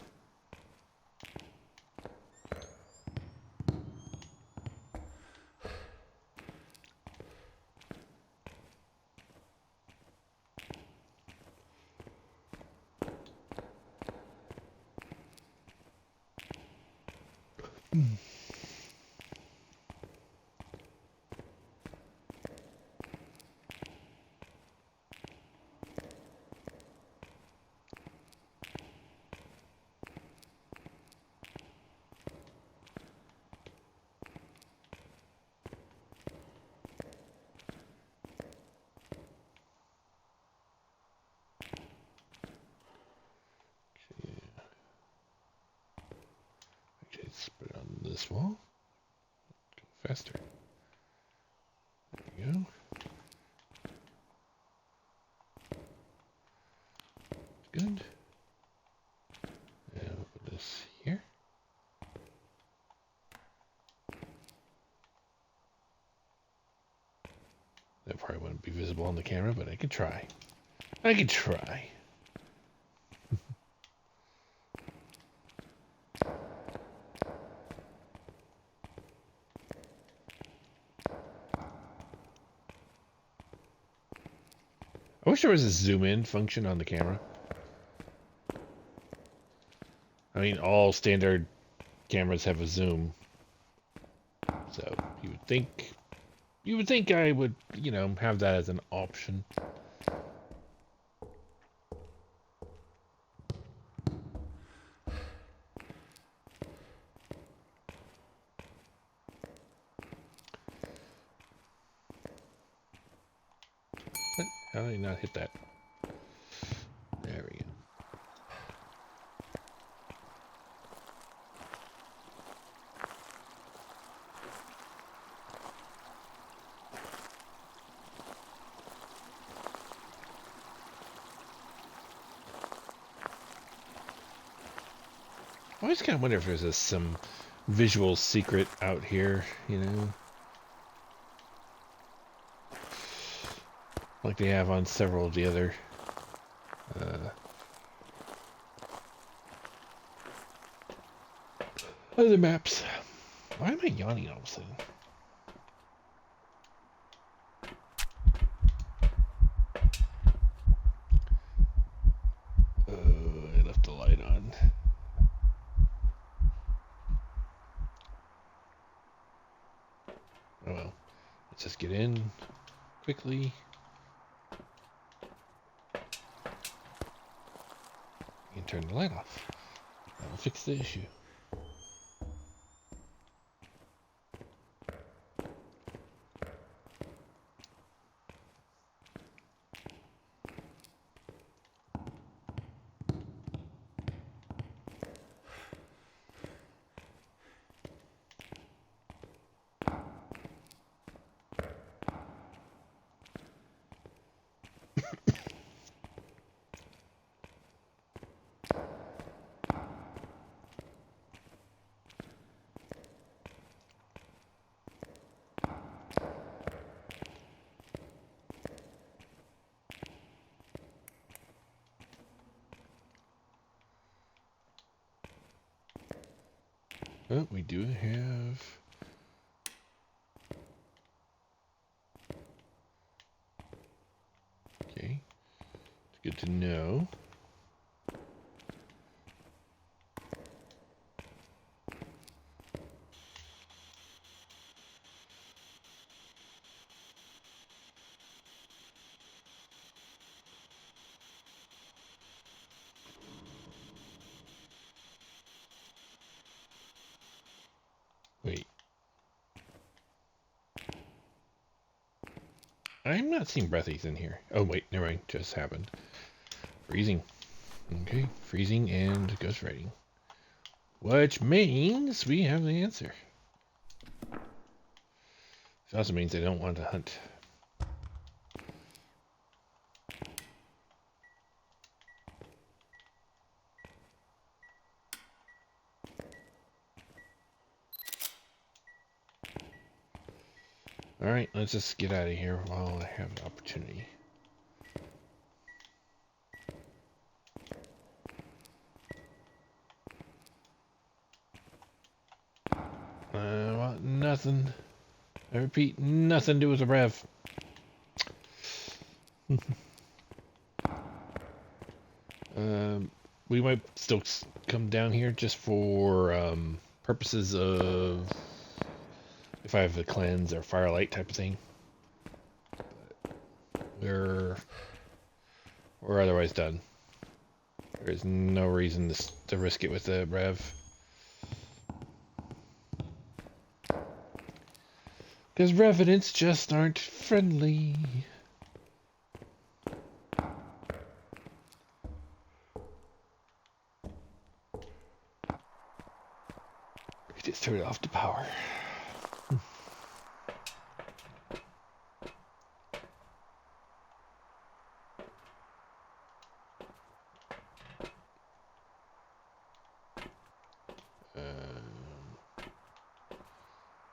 Okay, let's put it on this wall. Go faster. There we go. Good. And we'll put this here. That probably wouldn't be visible on the camera, but I could try. I could try. I wish there was a zoom in function on the camera. I mean, all standard cameras have a zoom. So you would think I would, have that as an option. How did I not hit that? There we go. I always kind of wonder if there's some visual secret out here, like they have on several of the other other maps. Why am I yawning all of a sudden? I left the light on. Oh well. Let's just get in quickly. And turn the light off. That'll fix the issue. Oh, we do have... Okay. It's good to know. Wait. I'm not seeing breathies in here. Oh, wait, never mind. Just happened. Freezing. Okay, freezing and ghost writing. Which means we have the answer. It also means they don't want to hunt. Alright, let's just get out of here while I have the opportunity. I want nothing. I repeat, nothing to do with the rev. We might still come down here just for purposes of if I have a cleanse or firelight type of thing. We're otherwise done. There is no reason to risk it with the rev. Because revenants just aren't friendly. We just threw it off the power.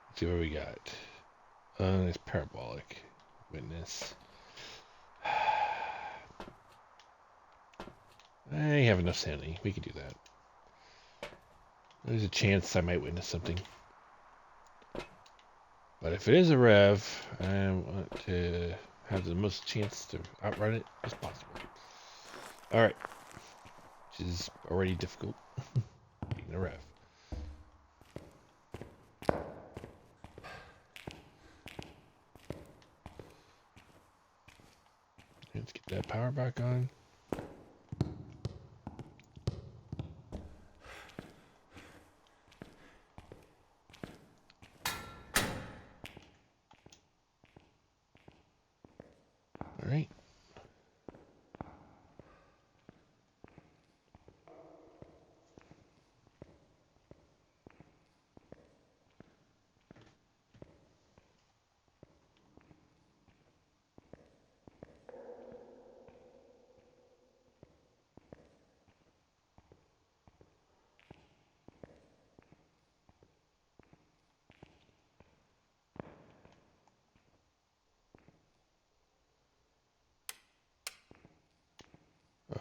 Let's see what we got. It's parabolic. Witness. I have enough sanity. We can do that. There's a chance I might witness something. But if it is a rev, I want to have the most chance to outrun it as possible. Alright. Which is already difficult. Being a rev. Let's get that power back on. Alright.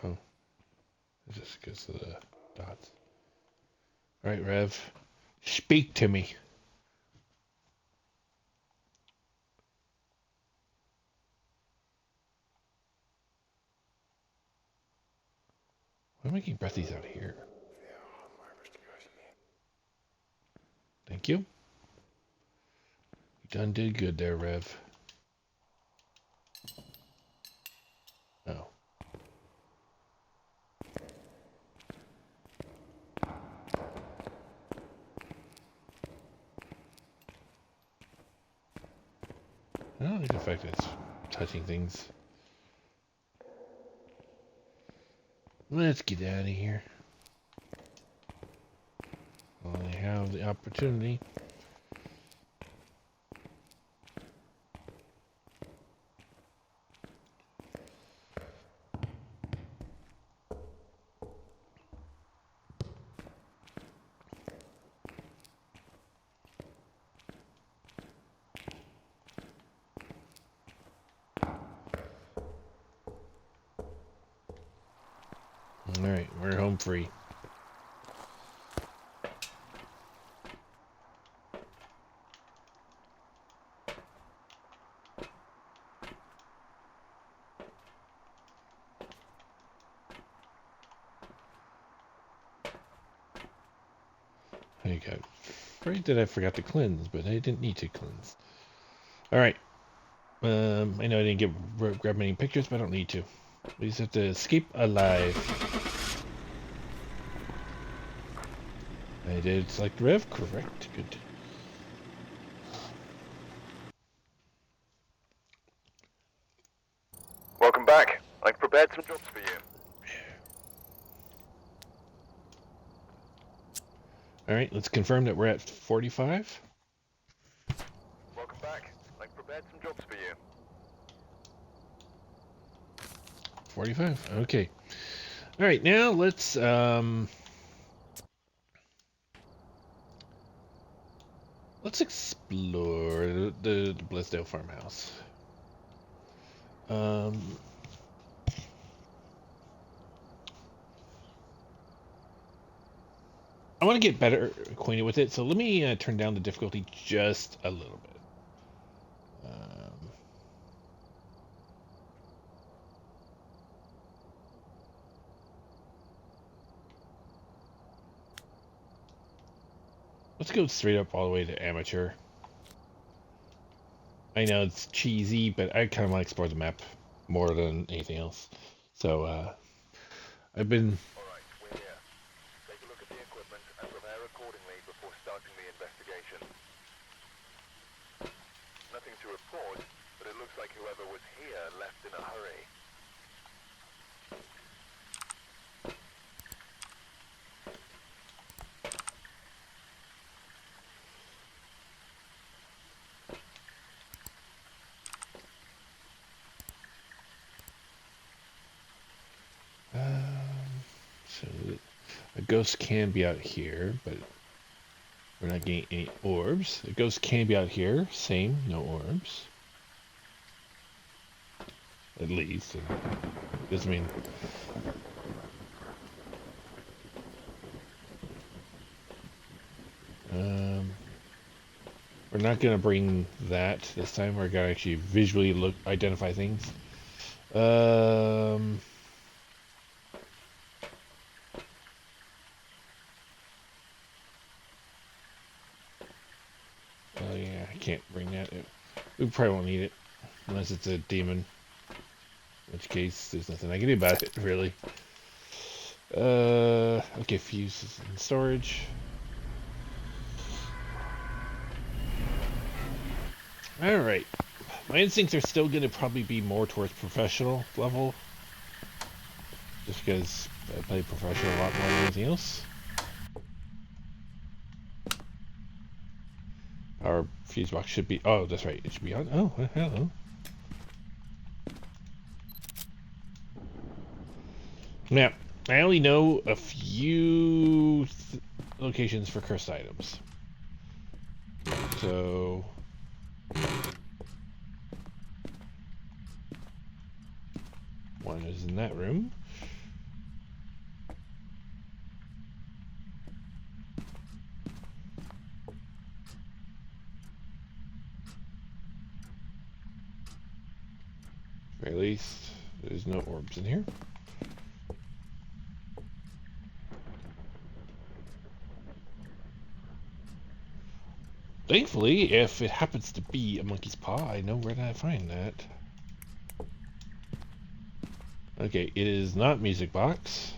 Oh. It's just because of the dots. Alright, Rev. Speak to me. Why am I getting breathies out here? Thank you. You done did good there, Rev. Oh. I don't like the fact that it's touching things. Let's get out of here. While I have the opportunity. Alright, we're home free. I got afraid that I forgot to cleanse, but I didn't need to cleanse. Alright. I know I didn't grab many pictures, but I don't need to. We just have to escape alive. I did select Rev, correct. Good. Welcome back. I've prepared some jobs for you. Alright, let's confirm that we're at 45. 45. Okay. All right, now let's explore the Blaisdell farmhouse. I want to get better acquainted with it, so let me turn down the difficulty just a little bit. Let's go straight up all the way to amateur. I know it's cheesy, but I kind of want to explore the map more than anything else. So, I've been... Alright, we're here. Take a look at the equipment and prepare accordingly before starting the investigation. Nothing to report, but it looks like whoever was here left in a hurry. So, a ghost can be out here, but we're not getting any orbs. A ghost can be out here. Same, no orbs. At least. It doesn't mean... we're not going to bring that this time. We're going to actually visually identify things. Oh yeah, I can't bring that. We probably won't need it. Unless it's a demon. In which case, there's nothing I can do about it, really. Okay, fuses in storage. Alright. My instincts are still going to probably be more towards professional level. Just because I play professional a lot more than anything else. Our fuse box should be... Oh, that's right. It should be on. Oh, hello. Now, I only know a few locations for cursed items. So... one is in that room. Or at least, there's no orbs in here. Thankfully, if it happens to be a monkey's paw, I know where to find that. Okay, it is not music box.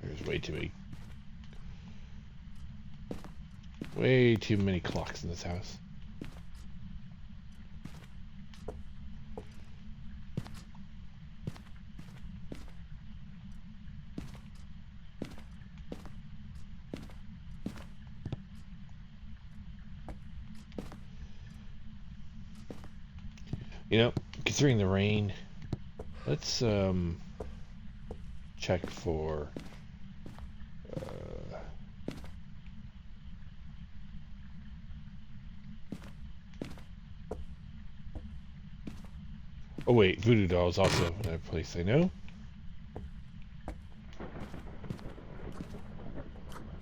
There's way too many clocks in this house. You know, considering the rain, let's check for oh wait, Voodoo Doll is also another place I know.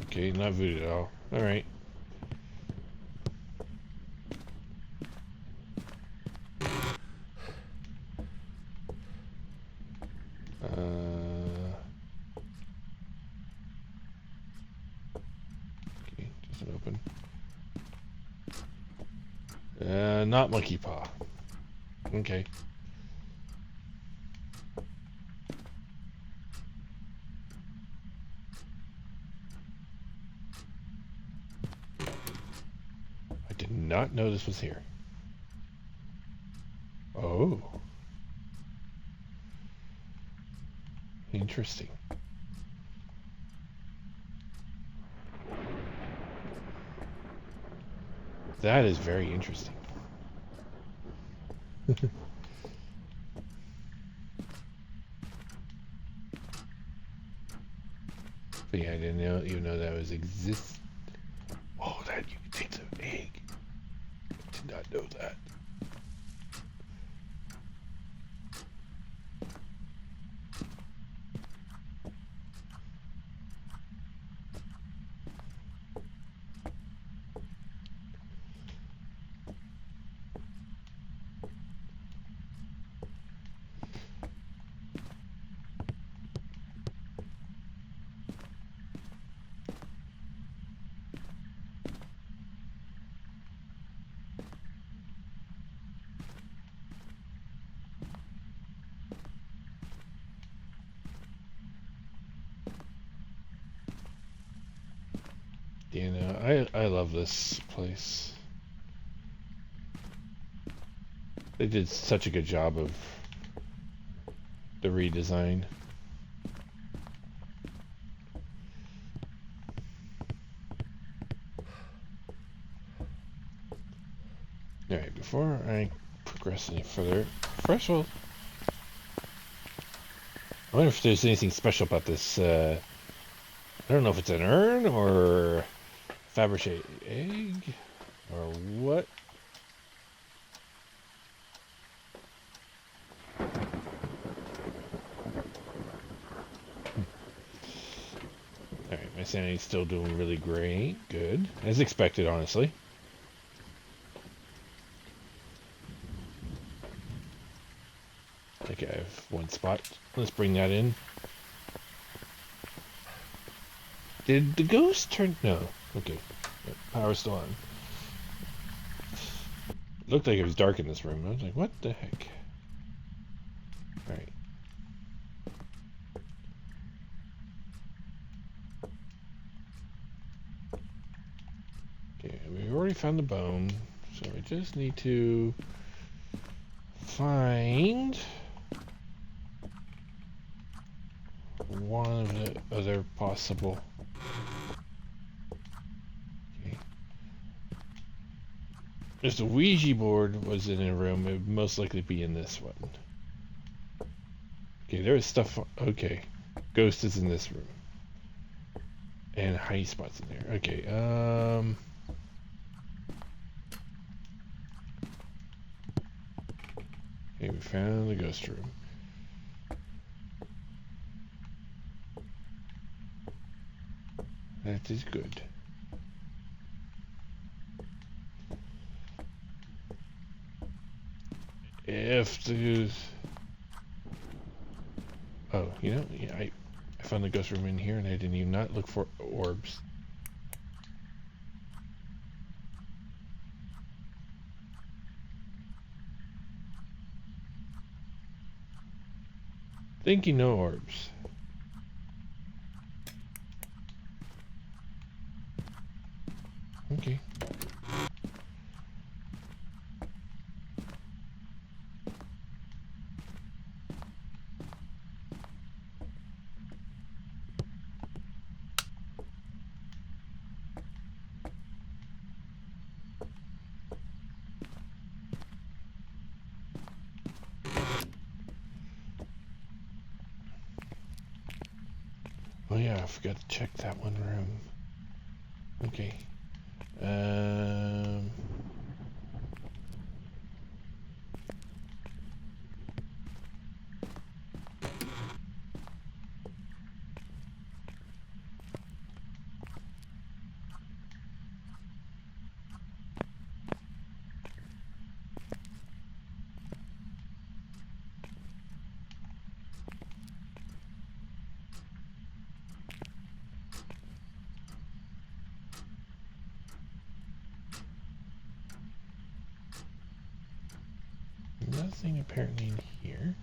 Okay, not Voodoo Doll. Alright. Okay, doesn't open. Not Monkey Paw. Okay. I did not know this was here. Oh. Interesting. That is very interesting. But yeah, I didn't know, even know that was exist. Oh, that you can take the egg. Did not know that. You know, I love this place. They did such a good job of the redesign. Alright, before I progress any further, first of all, I wonder if there's anything special about this. I don't know if it's an urn or Fabergé egg or what. Alright, my sanity's still doing really great. Good. As expected, honestly. I think I have one spot. Let's bring that in. Did the ghost turn? No. Okay. Power's still on. It looked like it was dark in this room. I was like, what the heck? Alright. Okay, we already found the bone. So I just need to find one of the other possible. Okay. If the Ouija board was in a room, it would most likely be in this one. Okay, there is stuff. Okay, ghost is in this room, and hiding spots in there. Okay, okay, we found the ghost room. That is good. If the oh, you know, yeah, I found the ghost room in here, and I didn't even not look for orbs. Thinking no orbs. Okay. Oh yeah, I forgot to check that one room. Okay. Nothing apparently in here.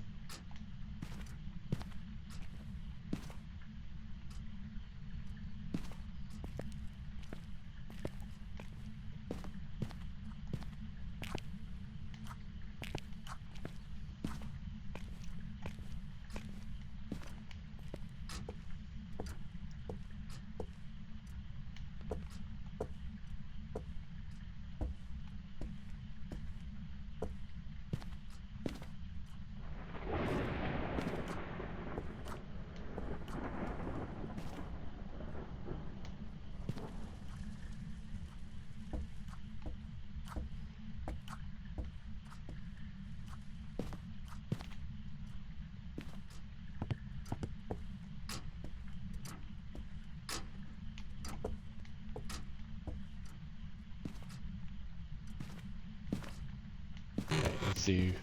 see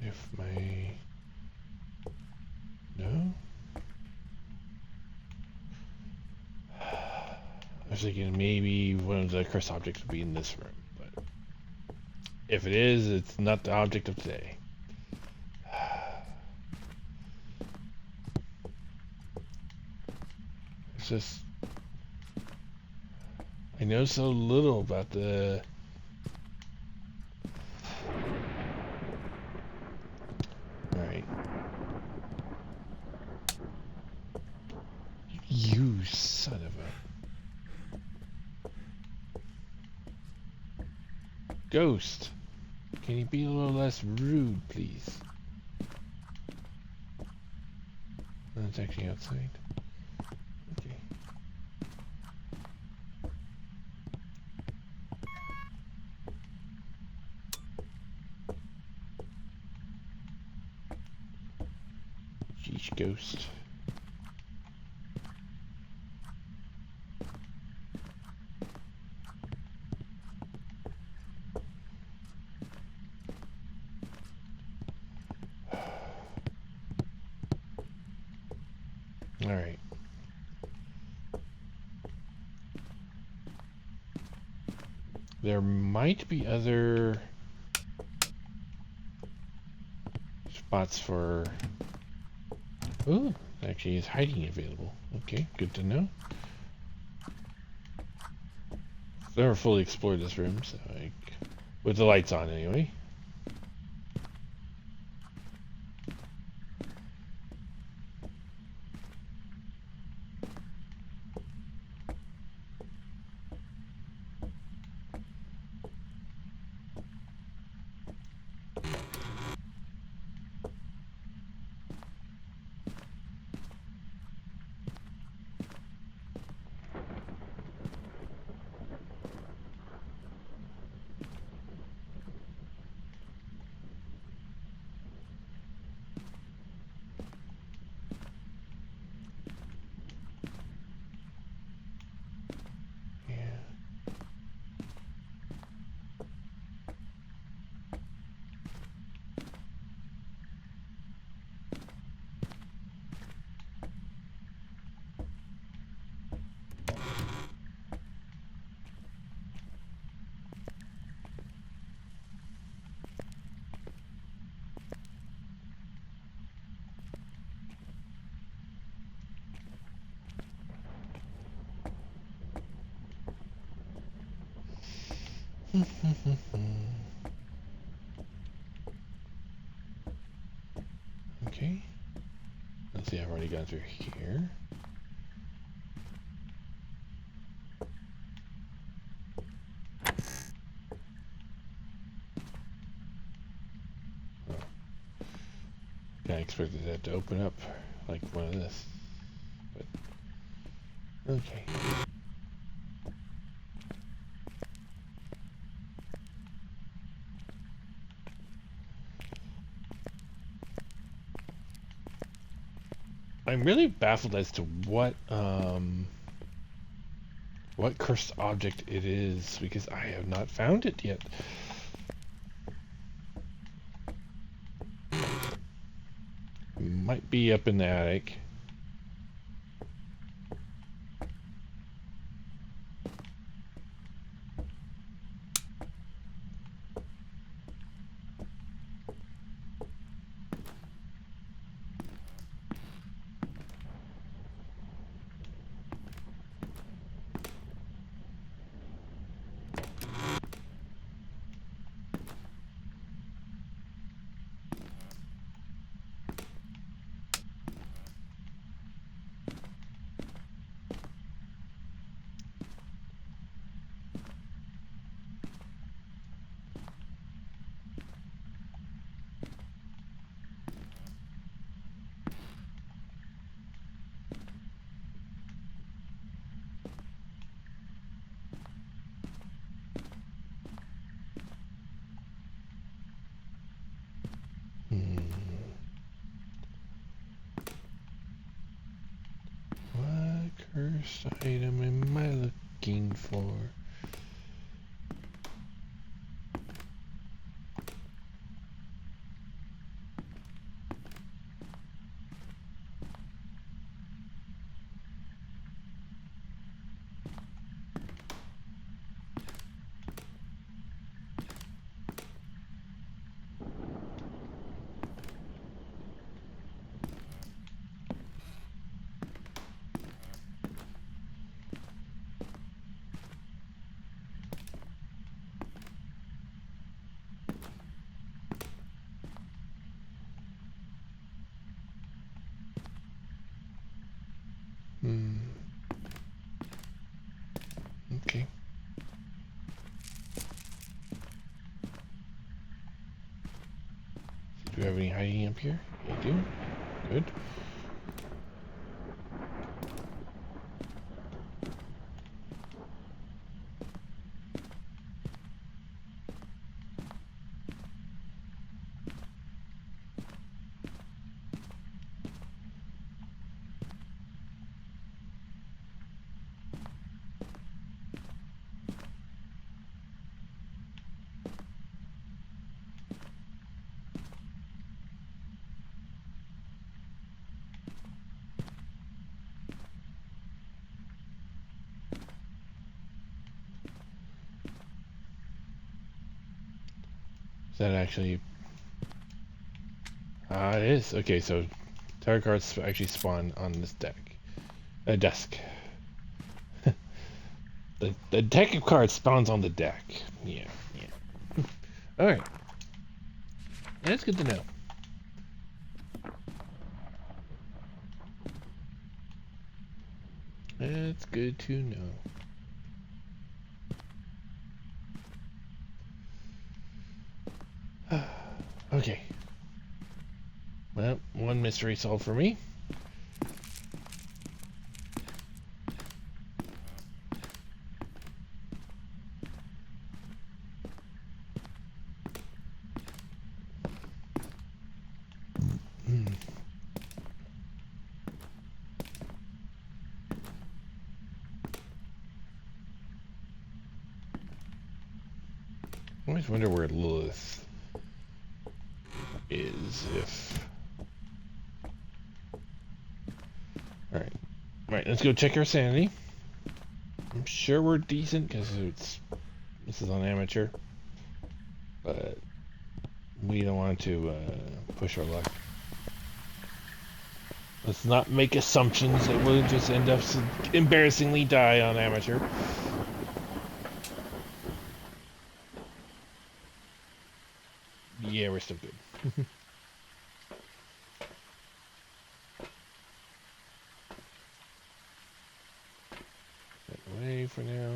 if my... No? I was thinking maybe one of the cursed objects would be in this room, but if it is, it's not the object of today. It's just... I know so little about the... Alright. You son of a... Ghost! Can you be a little less rude, please? Oh, it's actually outside. Okay. Sheesh, ghost. Alright. There might be other spots for... Oh, actually is hiding available. Okay, good to know. Never fully explored this room, so with the lights on anyway. Okay. Let's see, I've already gone through here. Oh. I expected that to open up like one of this. But okay. I'm really baffled as to what cursed object it is, because I have not found it yet. Might be up in the attic. What cursed item am I looking for? Do we have any hiding up here? We do. Good. Is that actually... Ah, it is. Okay, so tarot cards actually spawn on this deck. Desk. The deck of cards spawns on the deck. Yeah, yeah. Alright. That's good to know. That's good to know. Okay. Well, one mystery solved for me. I always wonder where Lilith is if... Alright. Alright, let's go check our sanity. I'm sure we're decent because this is on amateur. But we don't want to push our luck. Let's not make assumptions that we'll just end up embarrassingly die on amateur. Yeah, we're still good. That away for now.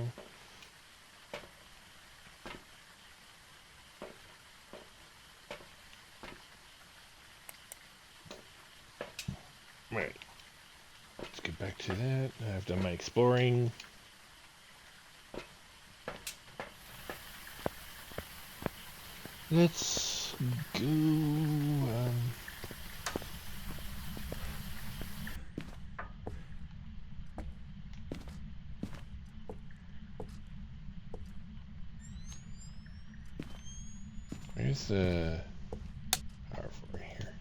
Right. Let's get back to that. I've done my exploring. Let's go. Where's the power for here?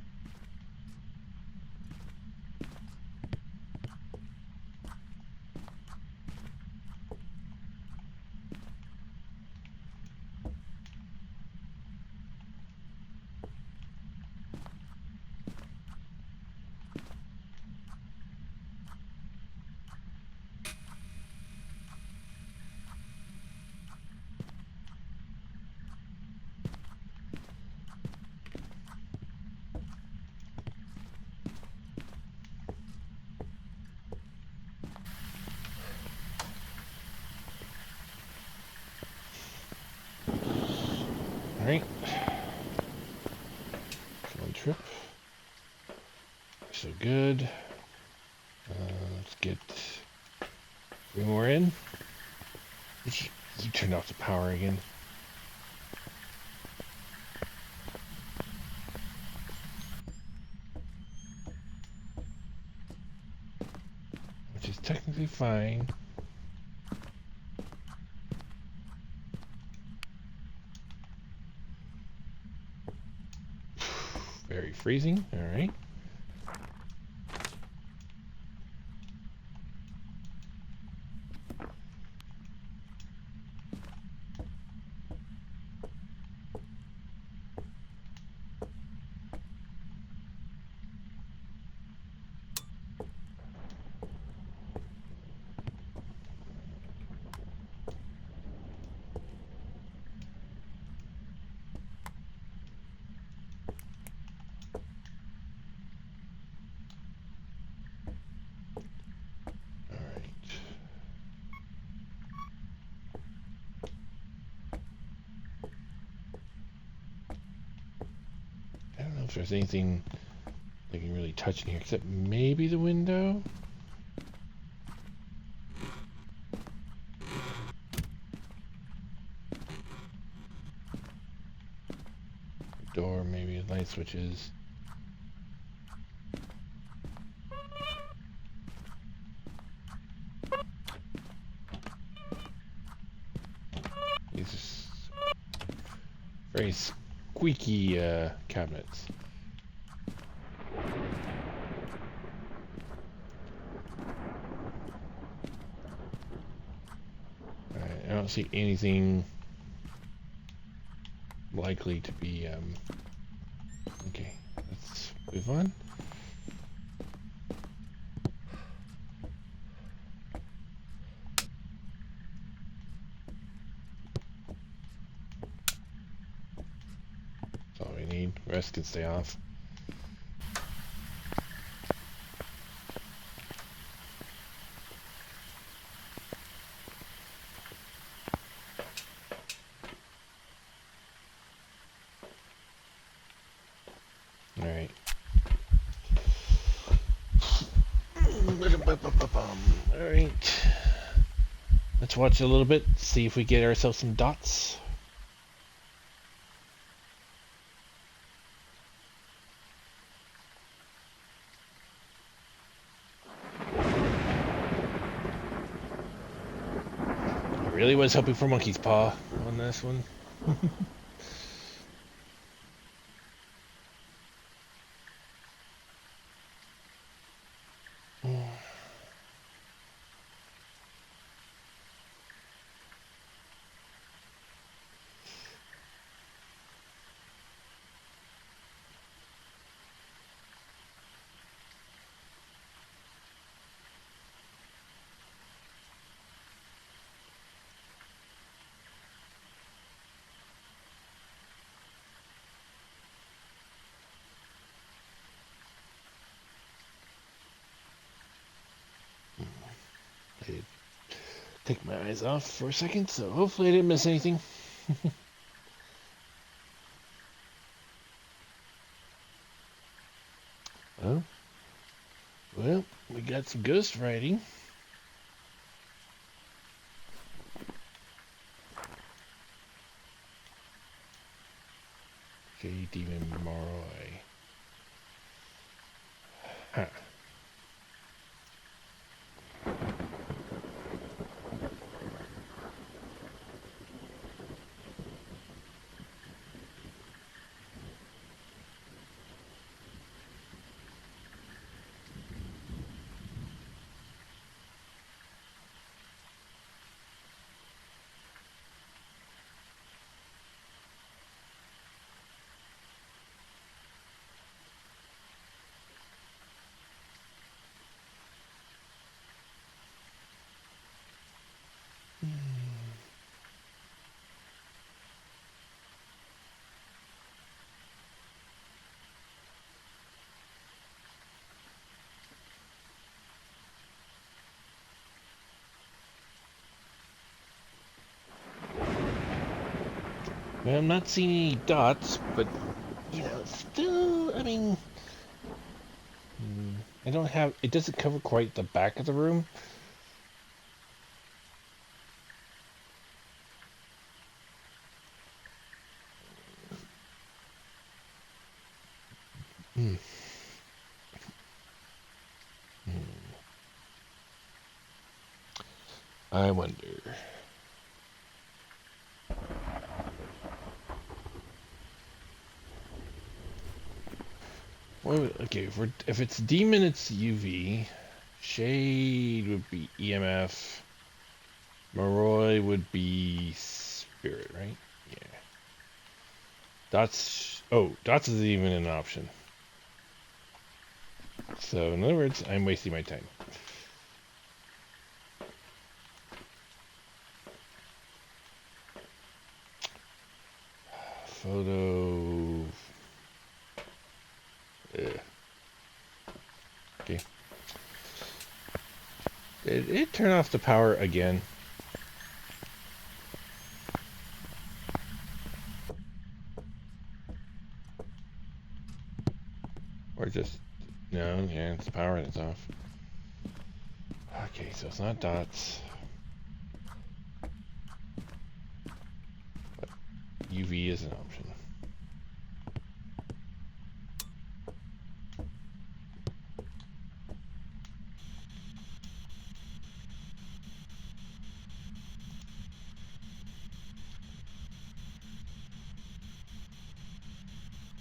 Alright. One trip. So good. Let's get 3 more in. You turned off the power again. Which is technically fine. Very freezing. Alright. there's anything I can really touch in here, except maybe the window. Door, maybe light switches. These are very squeaky cabinets. Alright, I don't see anything likely to be okay, let's move on. That's all we need. Rest can stay off. Alright. Alright. Let's watch a little bit, see if we get ourselves some dots. I really was hoping for monkey's paw on this one. I take my eyes off for a second, so hopefully I didn't miss anything. Oh, well, we got some ghost writing. Okay, Demon Moroi. Huh. Well, I'm not seeing any dots, but, you know, still, I mean, I don't have, it doesn't cover quite the back of the room. I wonder. Well, okay, if it's demon, it's UV. Shade would be EMF. Moroi would be spirit, right? Yeah. Dots. Oh, dots isn't even an option. So, in other words, I'm wasting my time. Photo. Okay. Did it turn off the power again? Or just... No, yeah, it's power and it's off. Okay, so it's not dots. But UV is an option.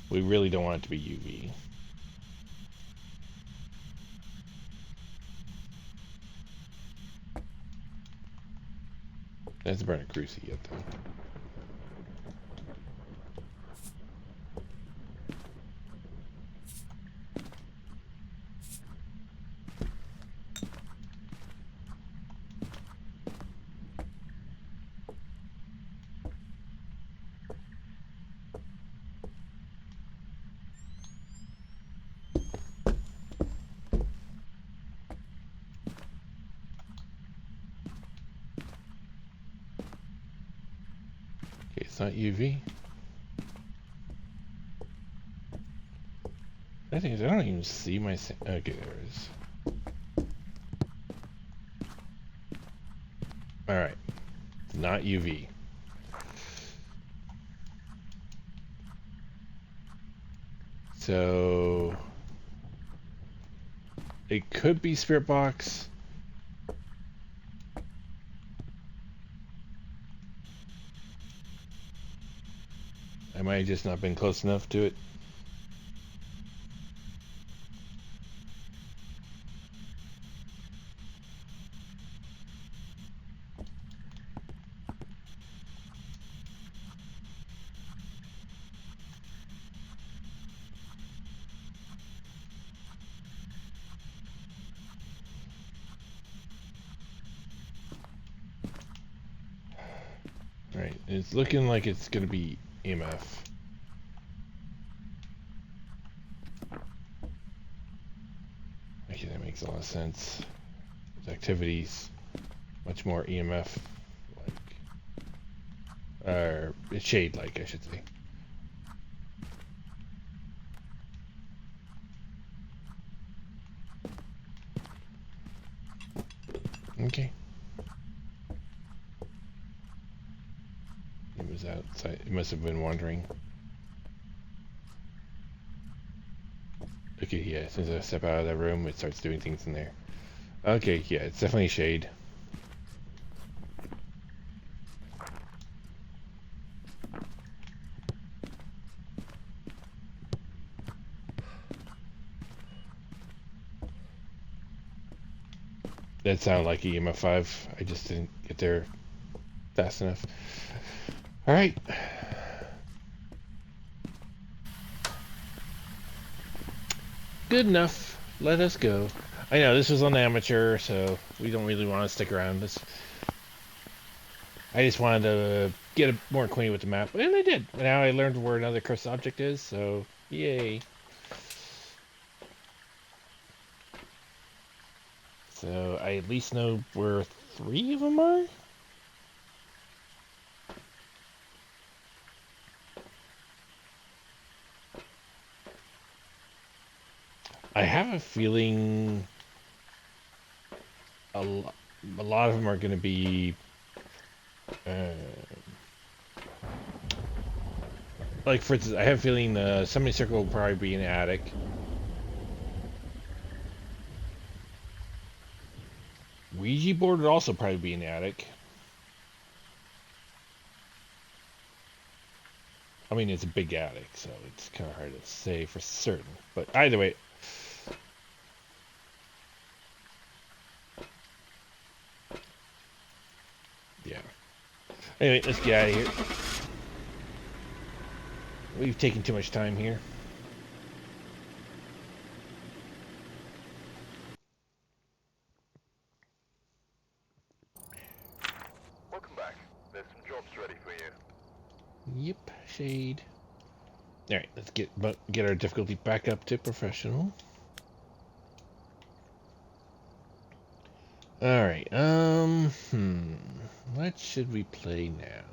We really don't want it to be UV. That's burn a cruci yet, though. Okay, it's not UV. I think I don't even see my... Okay, there it is. Alright. It's not UV. So... It could be Spirit Box. I might have just not been close enough to it. Right, it's looking like it's gonna be EMF. Okay, that makes a lot of sense. Those activities, much more EMF like, or shade like, I should say. Okay. It was outside. It must have been wandering. Okay, yeah, as soon as I step out of that room, it starts doing things in there. Okay, yeah, it's definitely shade. That sounded like EMF 5. I just didn't get there fast enough. Alright. Good enough. Let us go. I know, this was on amateur, so we don't really want to stick around. I just wanted to get more acquainted with the map, and I did. Now I learned where another cursed object is, so yay. So I at least know where 3 of them are? I have a feeling a lot of them are going to be like, for instance, I have a feeling the semicircle will probably be in the attic. Ouija board would also probably be in the attic. I mean, it's a big attic, so it's kind of hard to say for certain. But either way, yeah. Anyway, let's get out of here. We've taken too much time here. Welcome back. There's some jobs ready for you. Yep, shade. All right, let's get our difficulty back up to professional. All right. What should we play now?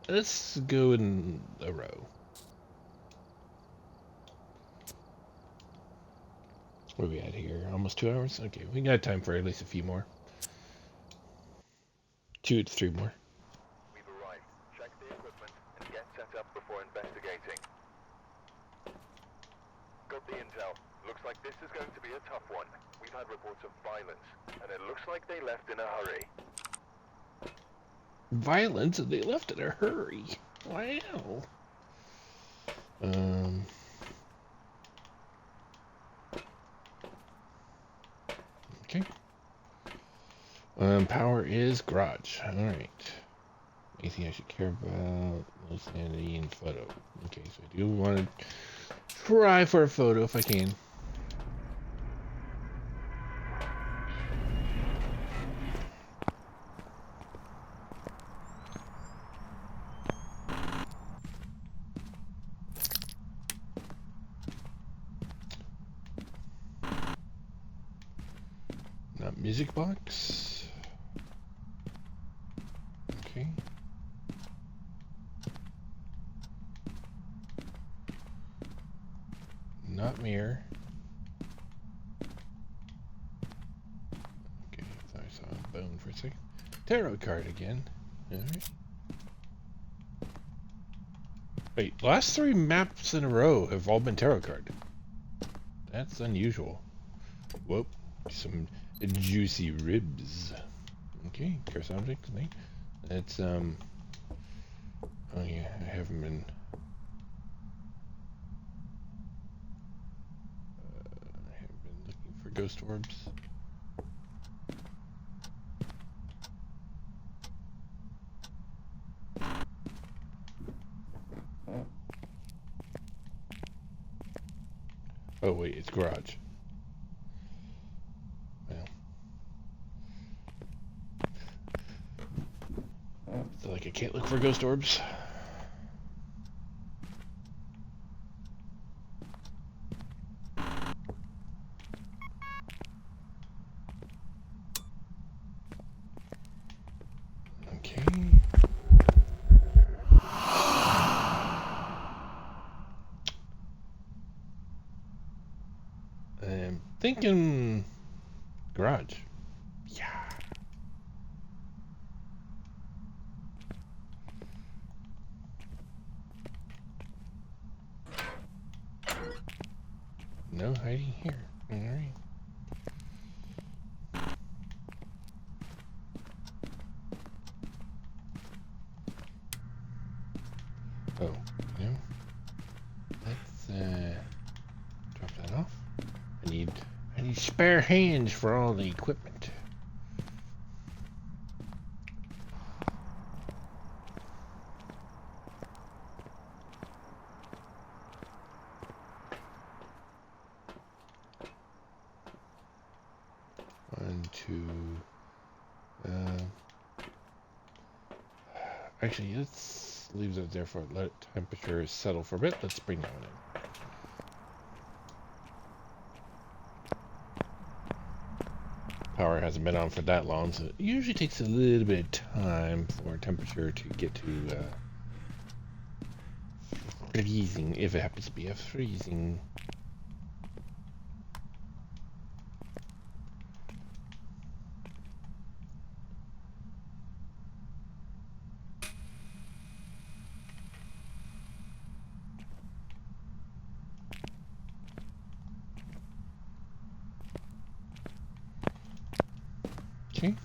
Let's go in a row. What are we at here? Almost 2 hours? Okay, we got time for at least a few more. 2 to 3 more. We've arrived. Check the equipment and get set up before investigating. Got the intel. Looks like this is going to be a tough one. We've had reports of violence, and it looks like they left in a hurry. Violence? They left in a hurry. Wow. Okay. Power is garage. Alright. Anything I should care about? Low sanity and photo. Okay, so I do want to try for a photo if I can. Not music box. Okay. Not mirror. Okay, I thought I saw a bone for a second. Tarot card again. Alright. Wait, last 3 maps in a row have all been tarot card. That's unusual. Whoop. Some juicy ribs. Okay, curse object, nice. That's, oh yeah, I haven't been... I have been looking for ghost orbs. Oh wait, it's garage. Well. So like I can't look for ghost orbs. Okay. I'm thinking garage. Yeah. No hiding here. Alright. Oh, no. Let's drop that off. I need spare hands for all the equipment. One, two. Actually, let's leave that there for let temperature settle for a bit. Let's bring that one in. Power hasn't been on for that long, so it usually takes a little bit of time for temperature to get to freezing, if it happens to be a freezing. Okay.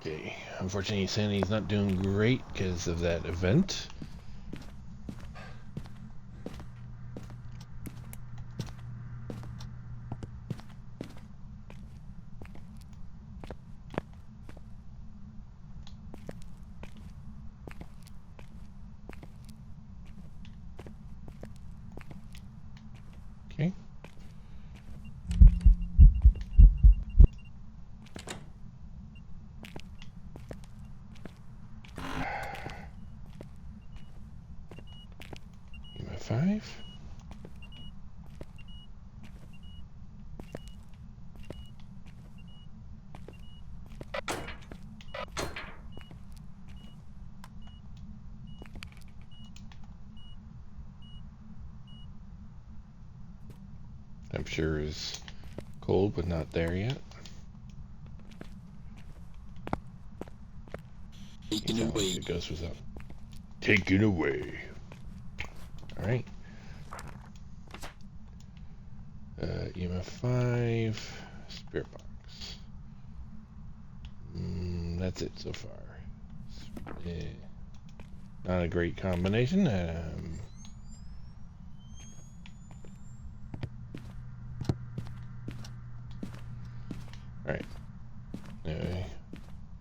Okay, unfortunately Sandy's not doing great because of that event. 5. Temperature is cold, but not there yet. Taken away. The ghost was up. Taken away. Alright. EMF 5. Spirit box. That's it so far. Not a great combination. Alright. Anyway,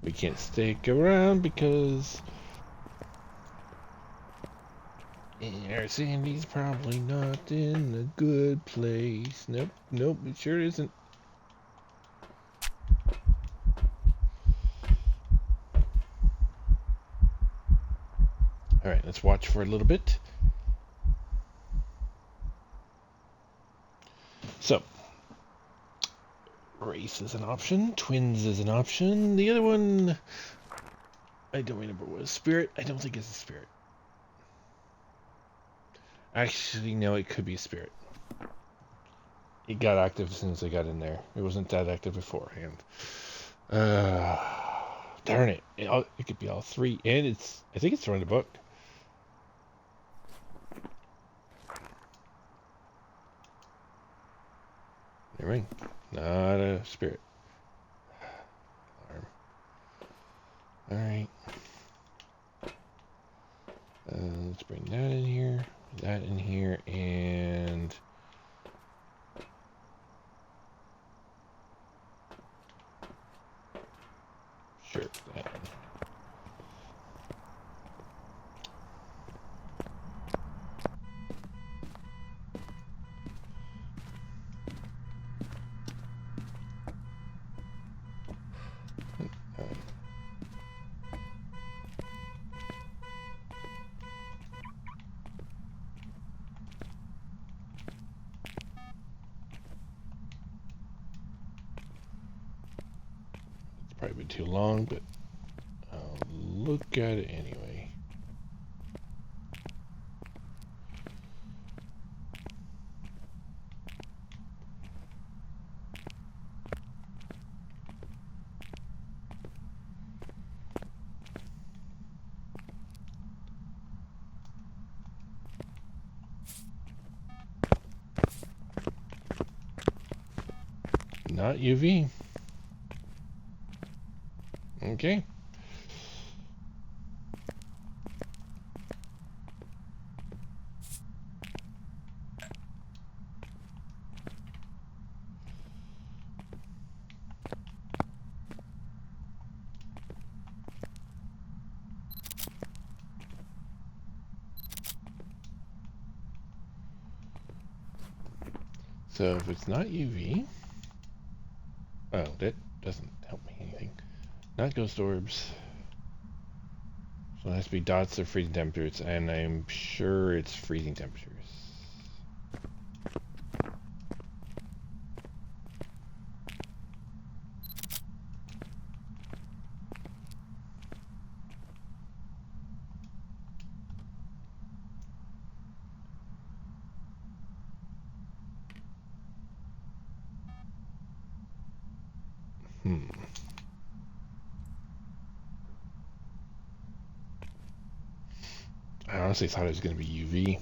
we can't stick around because our Sandy's probably not in a good place. Nope, nope, it sure isn't. Alright, let's watch for a little bit. So, race is an option, twins is an option. The other one, I don't remember what was spirit. I don't think it's a spirit. Actually, no, it could be a spirit. It got active as soon as I got in there. It wasn't that active beforehand. Darn it. It could be all three. And I think it's from the book. Ring. Not a spirit. Alright. Let's bring that in here, and sure, that one. Probably been too long, but I'll look at it anyway. Not UV. Okay. So if it's not UV, oh, that doesn't help me anything. Not ghost orbs. So it has to be dots or freezing temperatures, and I'm sure it's freezing temperatures. I honestly thought it was going to be UV.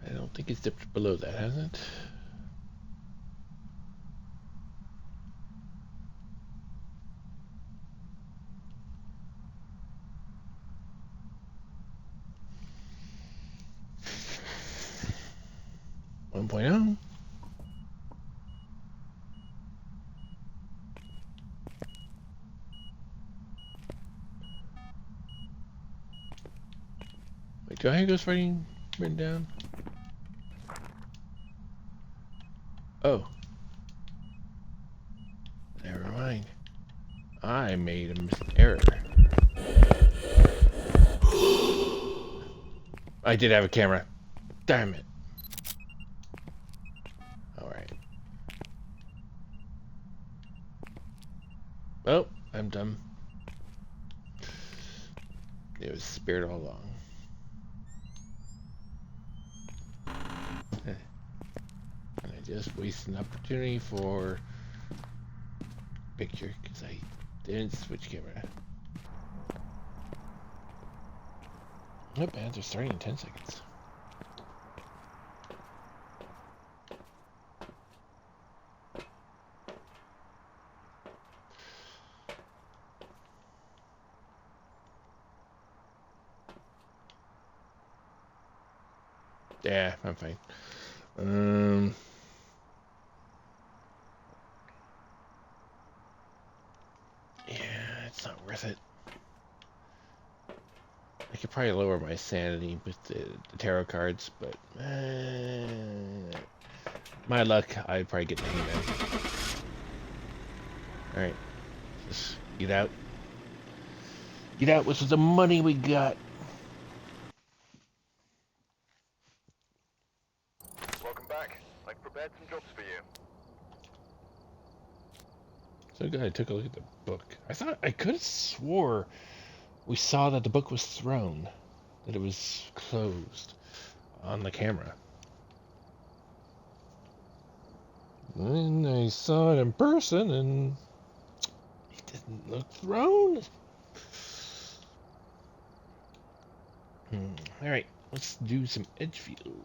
I don't think it's dipped below that, has it? 1.0. Wait, do I have ghost writing written down? Oh. Never mind. I made an error. I did have a camera. Damn it. Alright. Oh, I'm done. It was spirit all along. And I just wasted an opportunity for picture because I didn't switch camera. Not bad, they're starting in 10 seconds. Yeah, I'm fine. Yeah, it's not worth it. I could probably lower my sanity with the tarot cards, but my luck, I'd probably get the hang of it. Alright, just get out. Get out with the money we got. Welcome back. I've prepared some jobs for you. So good, I took a look at the book. I could have swore we saw that the book was thrown, that it was closed on the camera. And I saw it in person, and it didn't look thrown. Alright, let's do some Edgefield.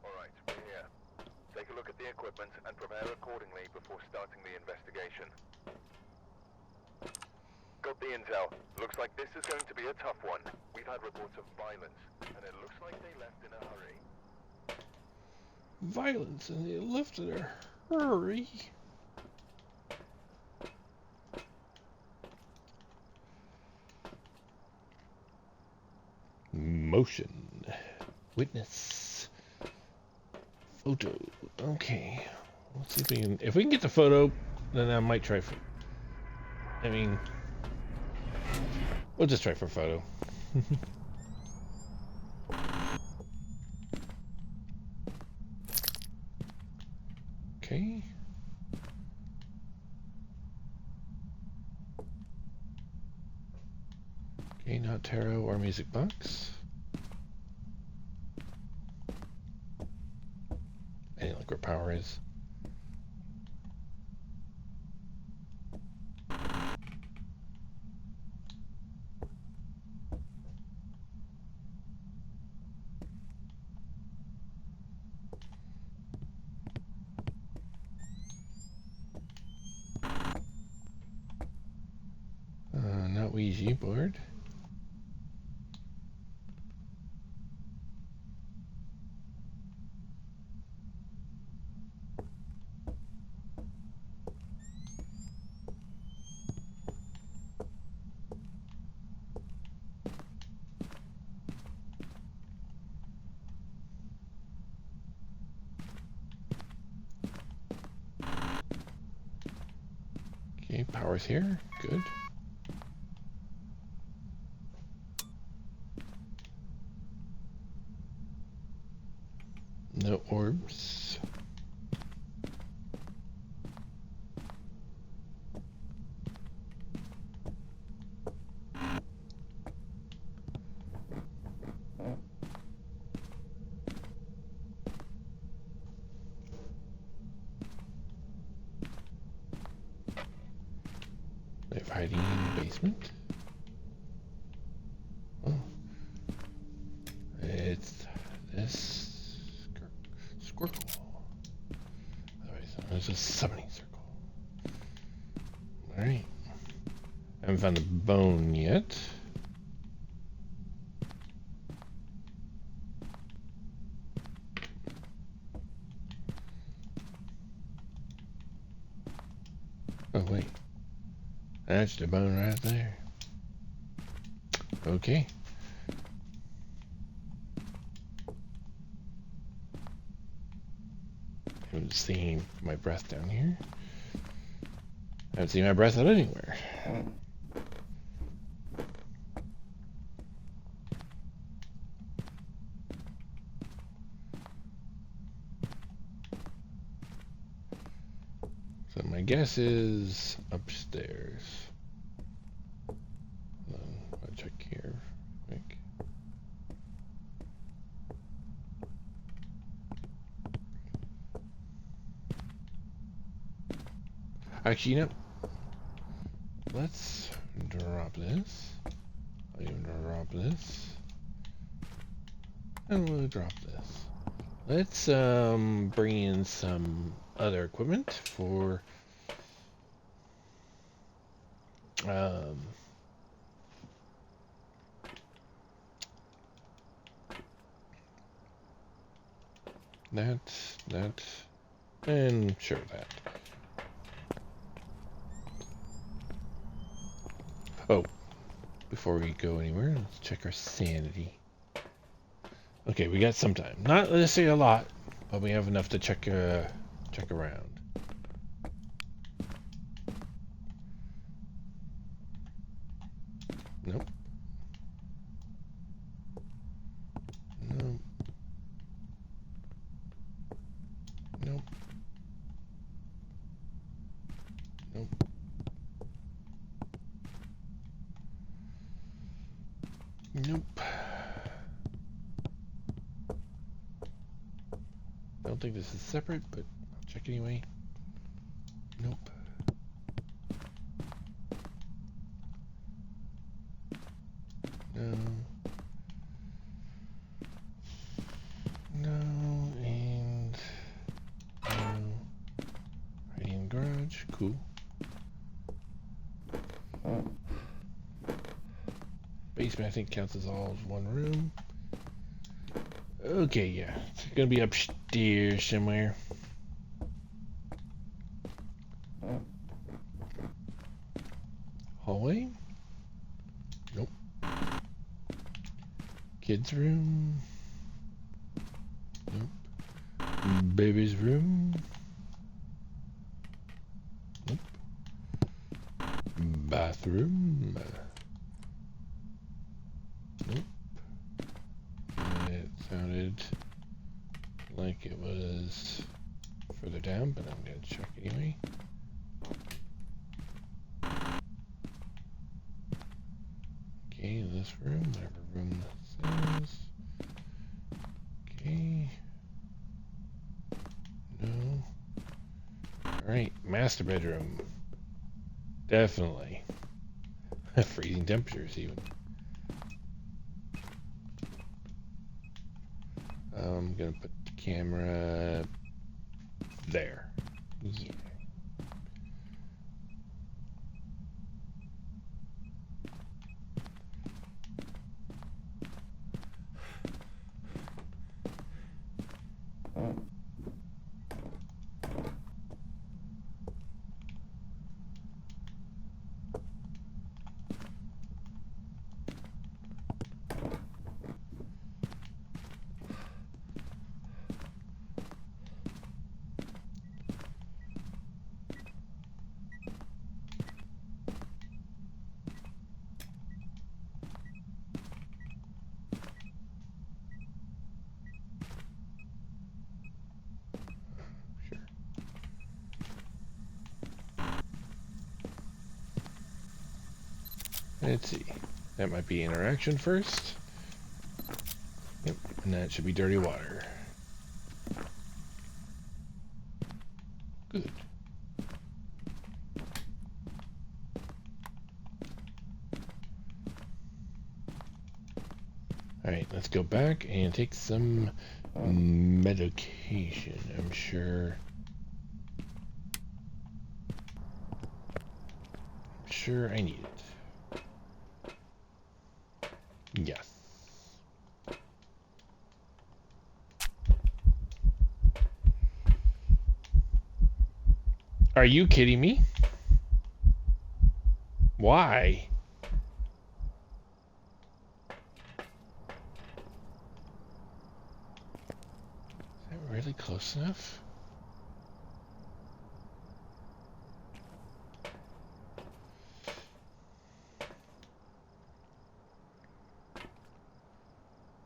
Alright, we're here. Take a look at the equipment and prepare accordingly before starting the investigation. Got the intel. Looks like this is going to be a tough one. We've had reports of violence, and it looks like they left in a hurry. Violence, and they left in a hurry. Motion. Witness. Photo. Okay. Let's see if we can get the photo, then I might try for, we'll just try for photo. Okay. Okay, not tarot or music box. I didn't like where power is. Not Ouija board. Okay, power's here. Good. No orbs. They're hiding in the basement. Oh. It's this squircle. There's a summoning circle. Alright. Haven't found the bone yet. Oh, wait. That's the bone right there. Okay. I haven't seen my breath down here. I haven't seen my breath out anywhere. So my guess is upstairs. I'll check here. Quick. Actually, you know, let's drop this. I'll even drop this. And we'll drop this. Let's bring in some other equipment for that, and sure that. Oh, before we go anywhere, let's check our sanity. Okay, we got some time. Not necessarily a lot, but we have enough to check around. Nope. Nope. Nope. Nope. Nope. I don't think this is separate, but I'll check anyway. Nope. No. No, and no. Hiding garage, cool. Basement, I think, counts as all as one room. Okay, yeah. It's gonna be upstairs somewhere. Hallway? Nope. Kids' room? Nope. Baby's room? Nope. Bathroom? Nope. It sounded like it was further down, but I'm gonna check anyway. Okay, this room, whatever room this is. Okay. No. Alright, master bedroom. Definitely. Freezing temperatures even. I'm gonna put the camera there. Yeah. Let's see. That might be interaction first. Yep, and that should be dirty water. Good. Alright, let's go back and take some medication. I'm sure I need it. Yes. Are you kidding me? Why? Is that really close enough?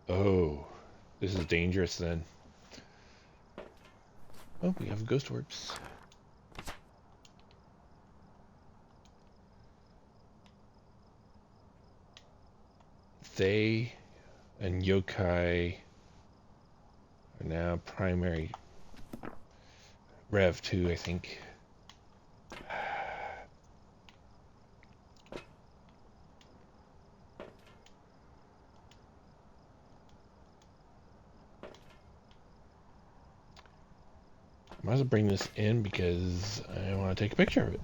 Oh, this is dangerous then. Oh, we have ghost orbs. They and yokai are now primary. Rev 2, I think. I might as well bring this in because I want to take a picture of it.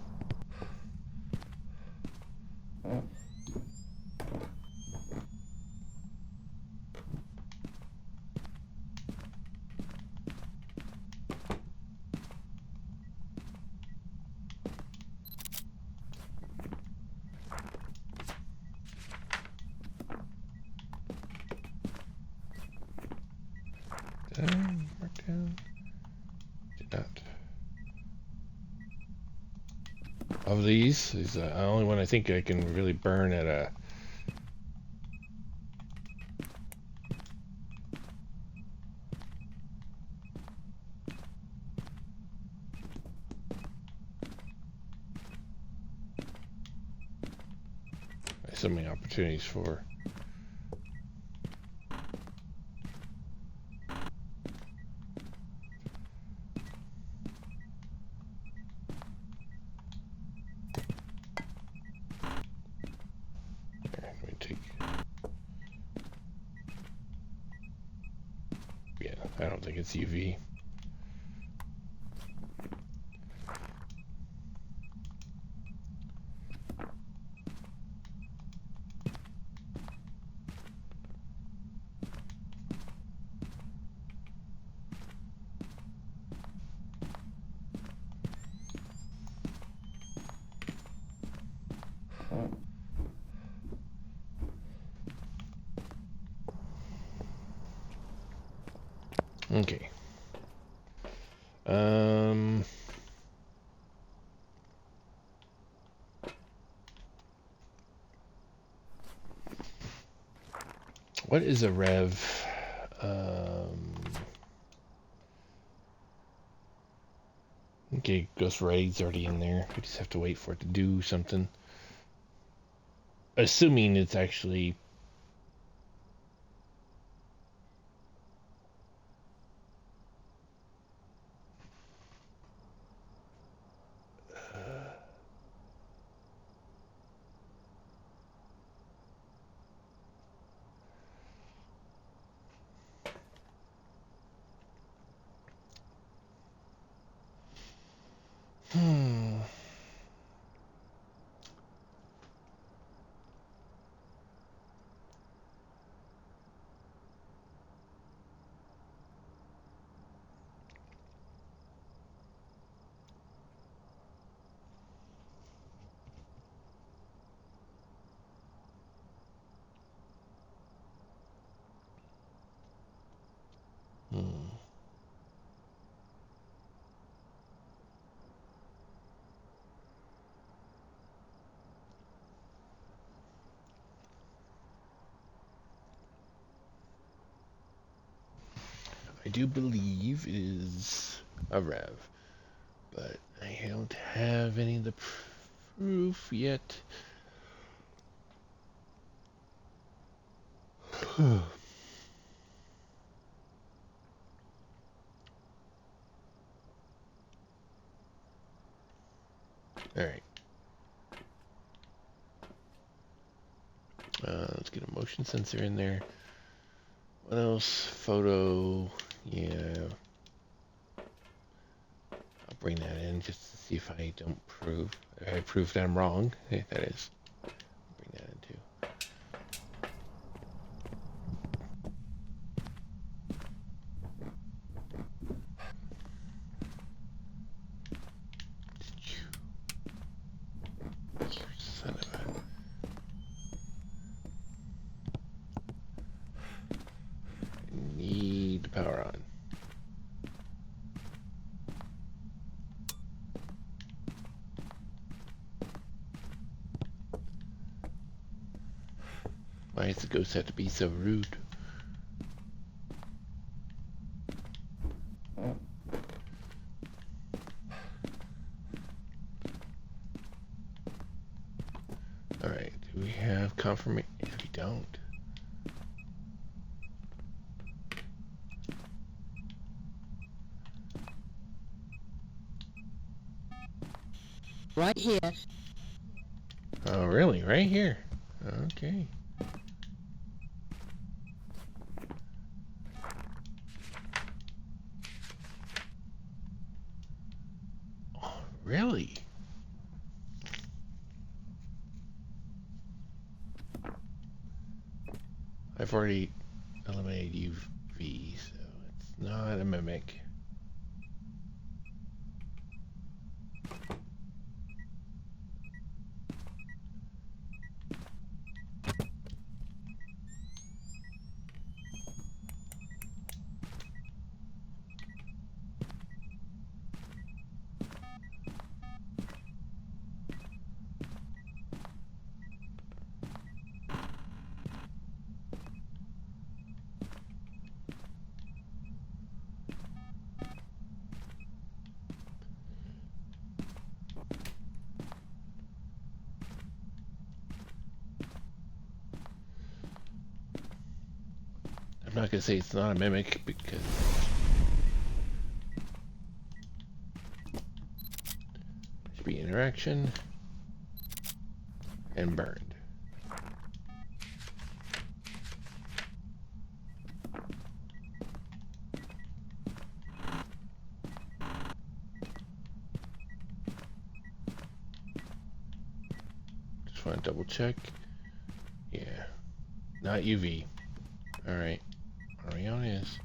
Mark down. Did not. Of these, is the only one I think I can really burn at a. So many opportunities for. Yeah, I don't think it's UV. Okay. What is a rev? Okay, Ghost Raid's already in there. We just have to wait for it to do something. Assuming it's actually. I do believe it is a rev, but I don't have any of the proof yet. All right. Let's get a motion sensor in there. What else? Photo. Yeah. I'll bring that in just to see if I don't prove. I prove that I'm wrong. Hey, that is. Bring that in too. You son of a. Why does the ghost have to be so rude? Alright, do we have confirmation? If we don't. Right here. Oh, really? Right here? Okay. Oh, really? I've already eliminated UV, so it's not a mimic. I'm not going to say it's not a mimic because it should be interaction and burned. Just want to double check. Yeah, not UV. All right, Ariana is.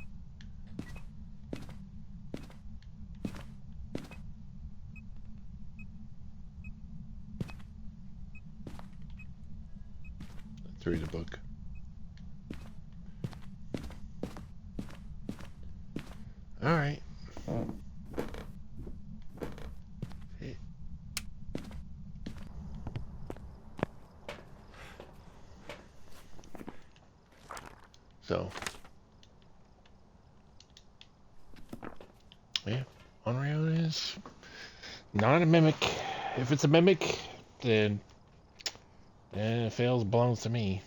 Through the book. All right. So, yeah, Onryo is not a mimic. If it's a mimic, then it fails belongs to me.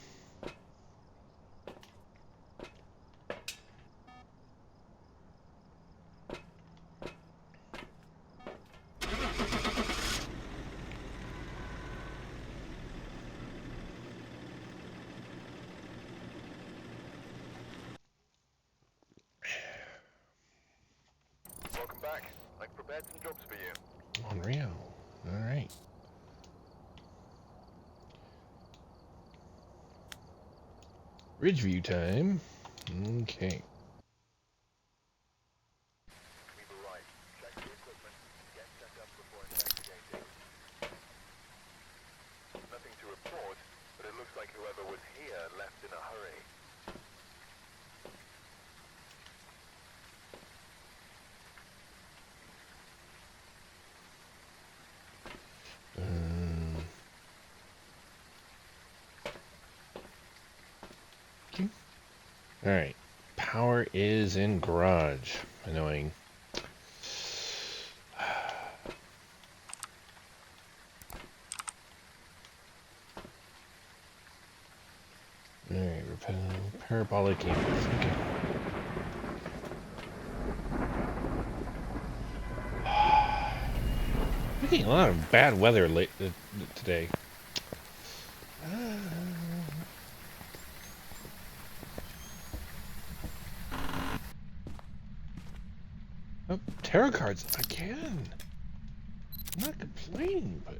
Welcome back. I've prepared some jobs for you. Onryo. All right. Ridgeview time. Okay. We've arrived. Check the equipment. Get set up before investigating. Nothing to report, but it looks like whoever was here left in a hurry. All right. Power is in garage. Annoying. All right. Parabolic cameras. Okay. We're getting a lot of bad weather today. Oh, tarot cards again. I'm not complaining, but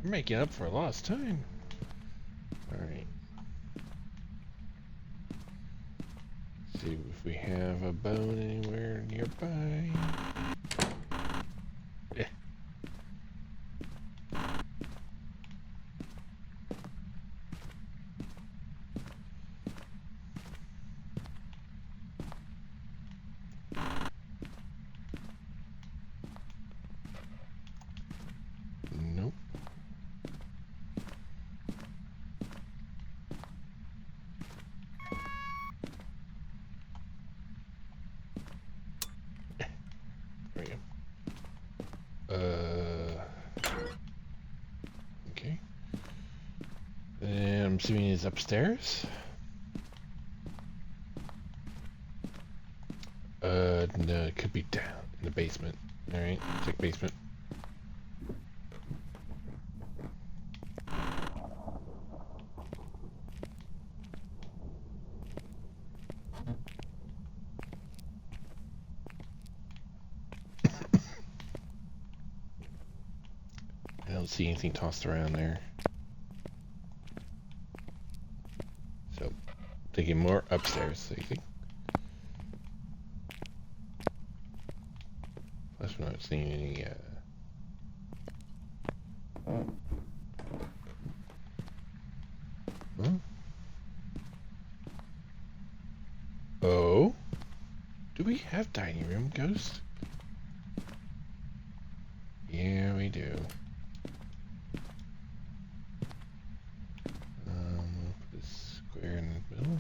I'm making up for lost time. All right. See if we have a bone anywhere nearby. Eh. Nope. assuming is upstairs. No, it could be down in the basement. Alright, check basement. I don't see anything tossed around there. So, thinking more upstairs, I think. Plus, we're not seeing any, Huh? Oh? Do we have dining room ghost? Yeah, we do. We'll put this square in the middle.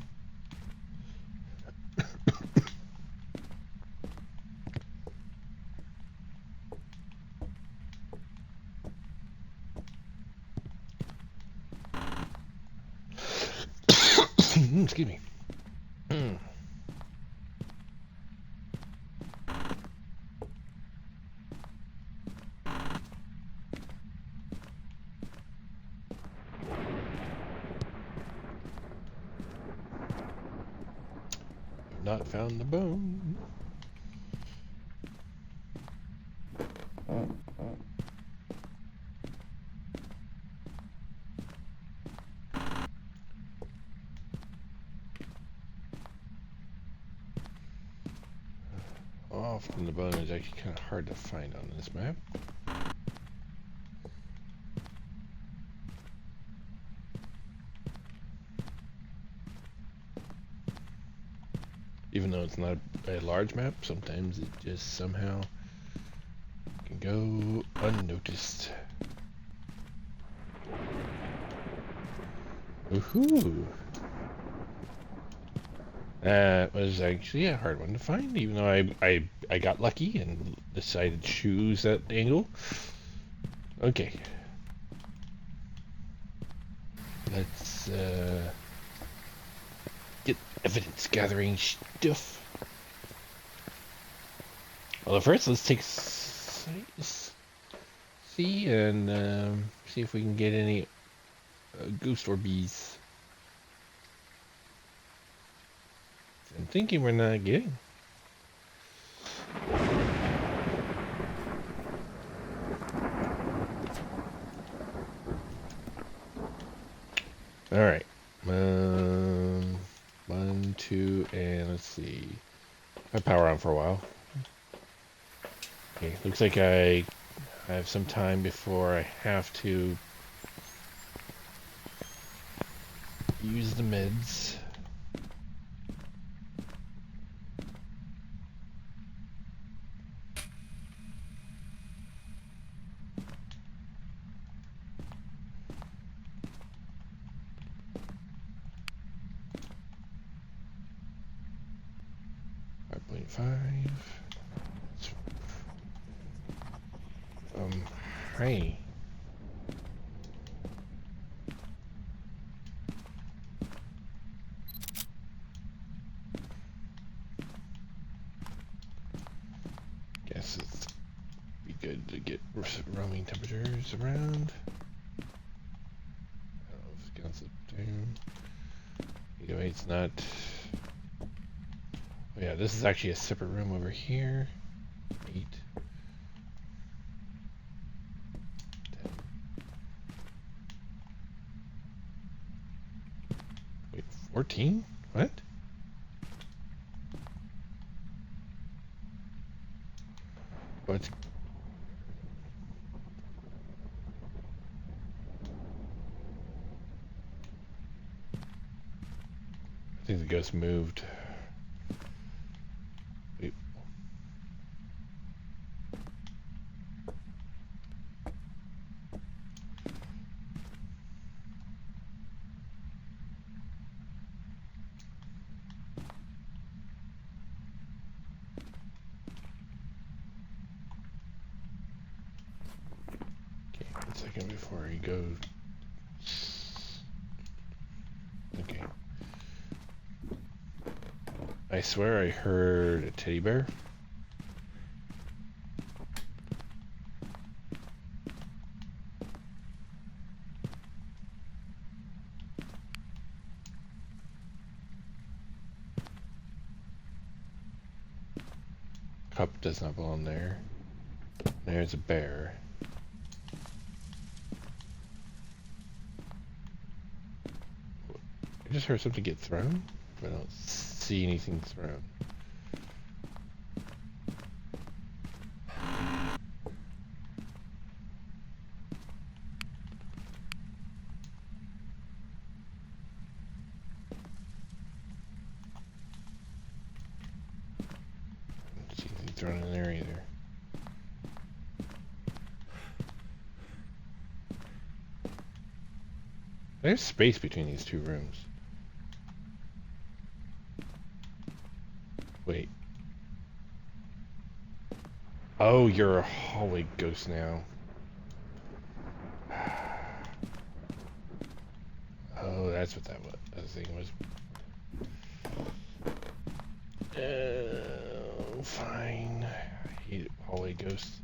Excuse me. Not found the bone. Often the bone is actually kind of hard to find on this map. Even though it's not a large map, sometimes it just somehow can go unnoticed. Woohoo! That was actually a hard one to find, even though I got lucky and decided to choose that angle. Okay. Let's get evidence gathering stuff. Well, first let's take see and see if we can get any ghost orbeez. I'm thinking we're not getting. All right. 1, 2, and let's see. I power on for a while. Okay, looks like I have some time before I have to use the meds. Hey. Guess it's be good to get roaming temperatures around. I don't know if it's gonna slip down. Either way, it's not. Oh yeah, this is actually a separate room over here. 8. 10. Wait, 14? What? What? I think the ghost moved. Wait. Okay, 1 second before he goes. I swear I heard a teddy bear. Cup does not belong there. There's a bear. I just heard something get thrown, but I don't see anything thrown. I don't see anything thrown in there either. There's space between these two rooms. Wait. Oh, you're a hallway ghost now. Oh, that's what that thing was. Fine. I hate hallway ghosts.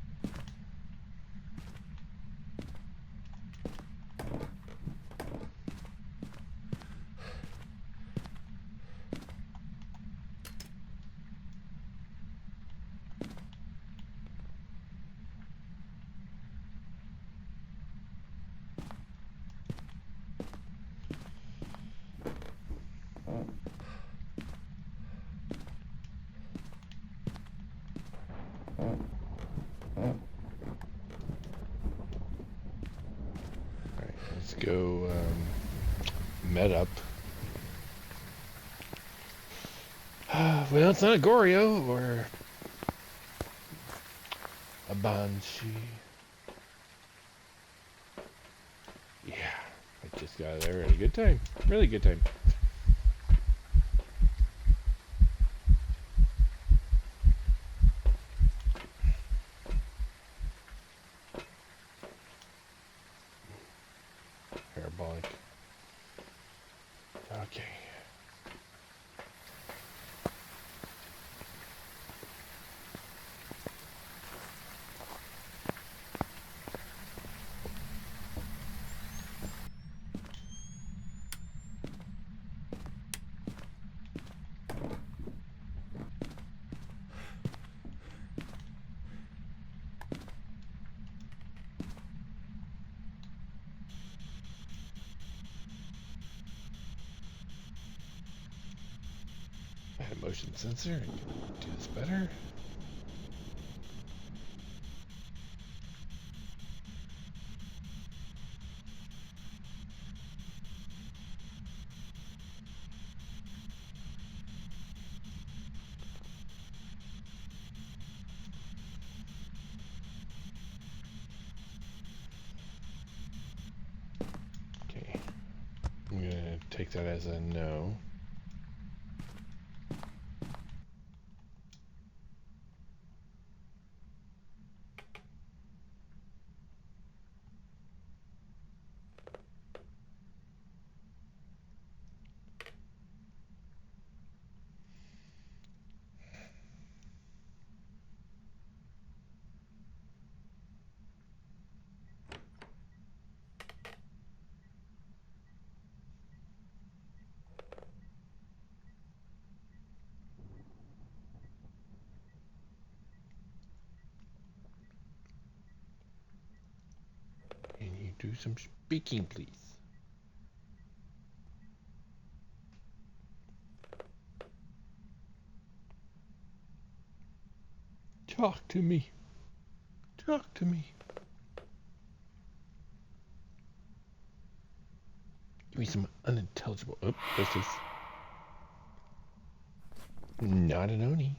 Alright, let's go med up. Well, it's not a Goryo or a Banshee. Yeah, I just got there at a good time. Really good time. Parabolic. Okay. I had a motion sensor. I can do this better. Okay. I'm gonna take that as a no. Can you do some speaking, please? Talk to me. Talk to me. Give me some unintelligible. Oh, this is not an Oni.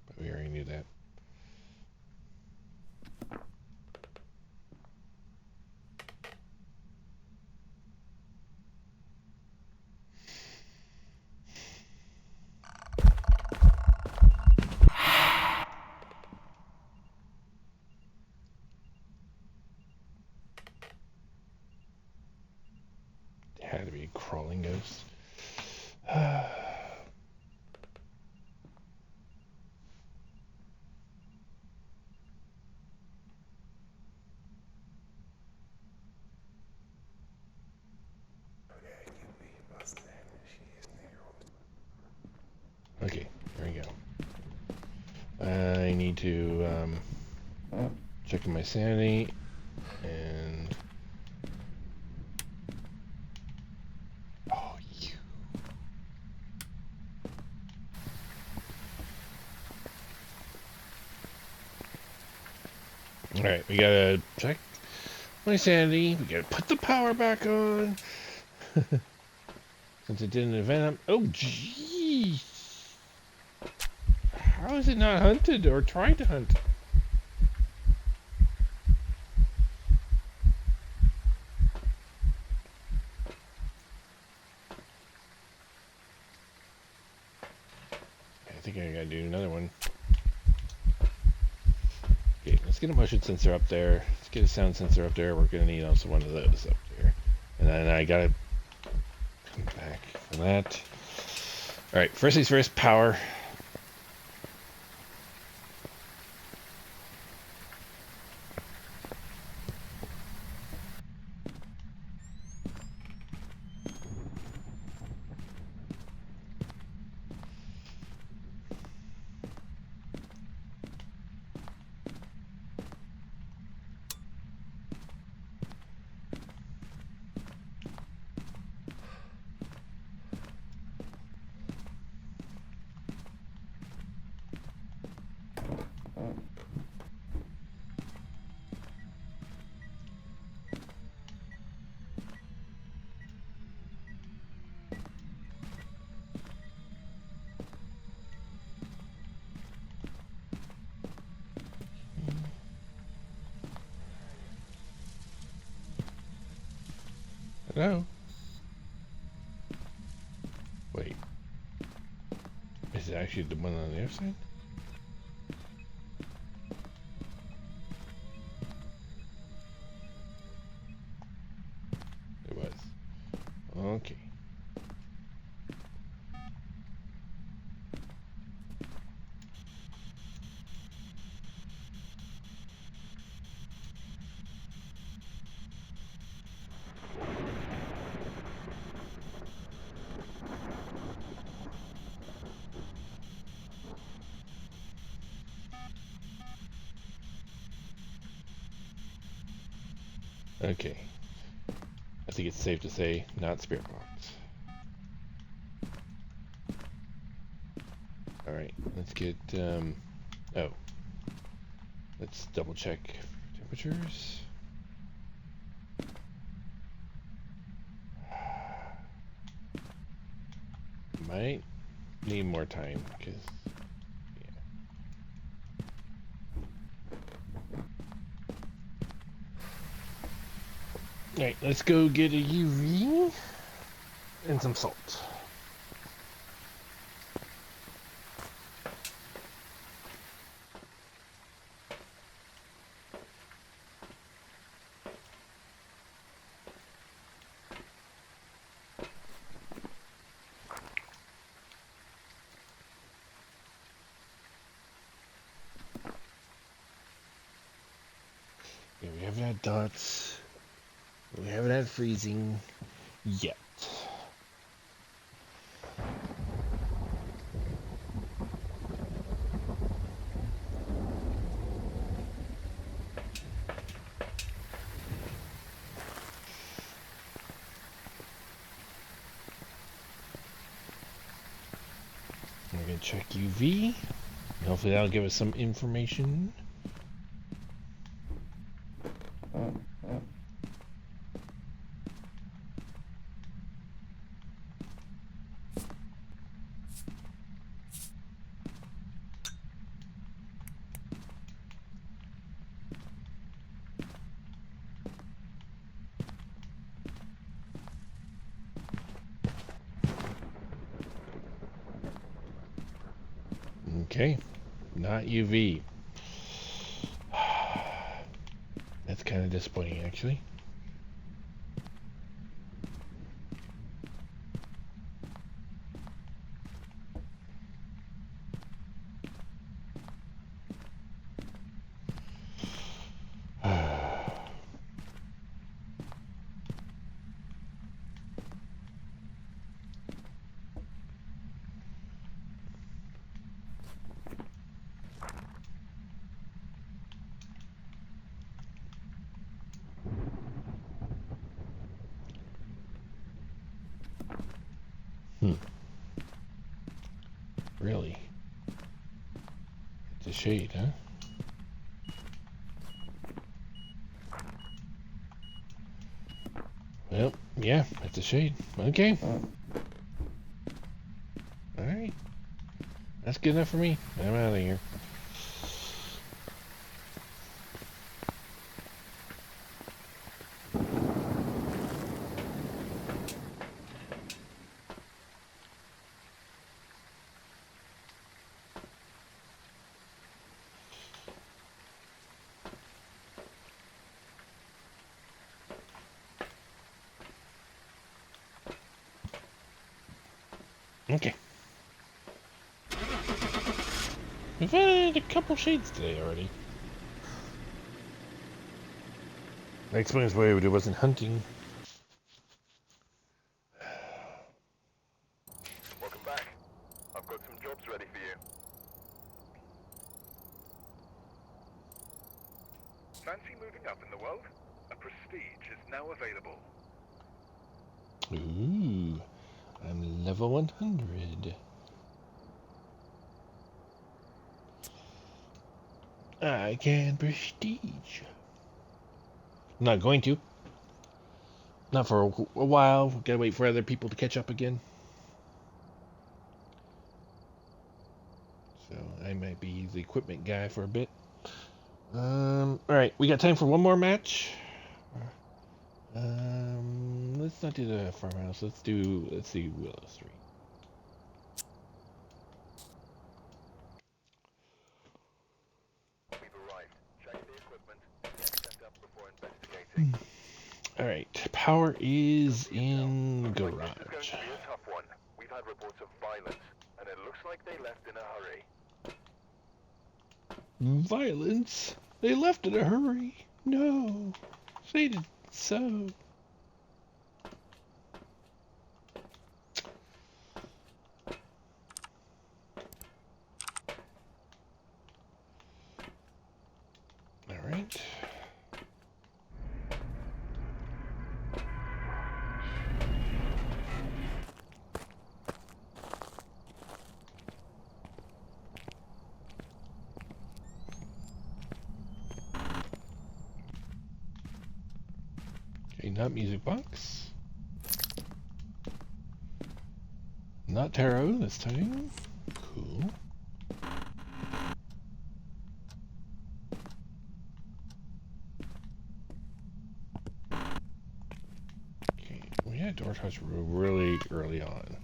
But we already knew that. Had to be a crawling ghost. Okay, there we go. I need to check my sanity and oh, you. All right, we gotta check my sanity. We gotta put the power back on since it didn't event. Oh, jeez. How is it not hunted or trying to hunt? I think I gotta do another one. Okay, let's get a motion sensor up there. Let's get a sound sensor up there. We're gonna need also one of those up there. And then I gotta come back for that. Alright, first things first, power. Hello? Wait. Is it actually the one on the other side? It was. Okay. Okay. I think it's safe to say not spirit box. Alright, let's get oh. Let's double check temperatures. Might need more time because Alright, let's go get a UV and some salt. Yeah, we haven't had dots. We haven't had freezing yet. We're gonna check UV. Hopefully that'll give us some information. Okay, not UV. That's kind of disappointing, actually. really. It's a shade, huh? Well, yeah, it's a shade. Okay. Alright. That's good enough for me. I'm out of here. Okay. We've had a couple shades today already. That explains why it wasn't hunting. Welcome back. I've got some jobs ready for you. Fancy moving up in the world? A prestige is now available. Ooh, I'm level 100. I can prestige. Not going to. Not for a while. Gotta wait for other people to catch up again. So I might be the equipment guy for a bit. Alright, we got time for one more match. Let's not do the farmhouse. Let's do Willow Street. We've arrived. Check the equipment. Get set up before investigating. Alright, power is in the Looks like this is going garage. to be a tough one. We've had reports of violence, and it looks like they left in a hurry. Violence? They left in a hurry. No, they did so. Alright. Okay, not music box. Not tarot this time. Cool. Okay, we had door touch really early on.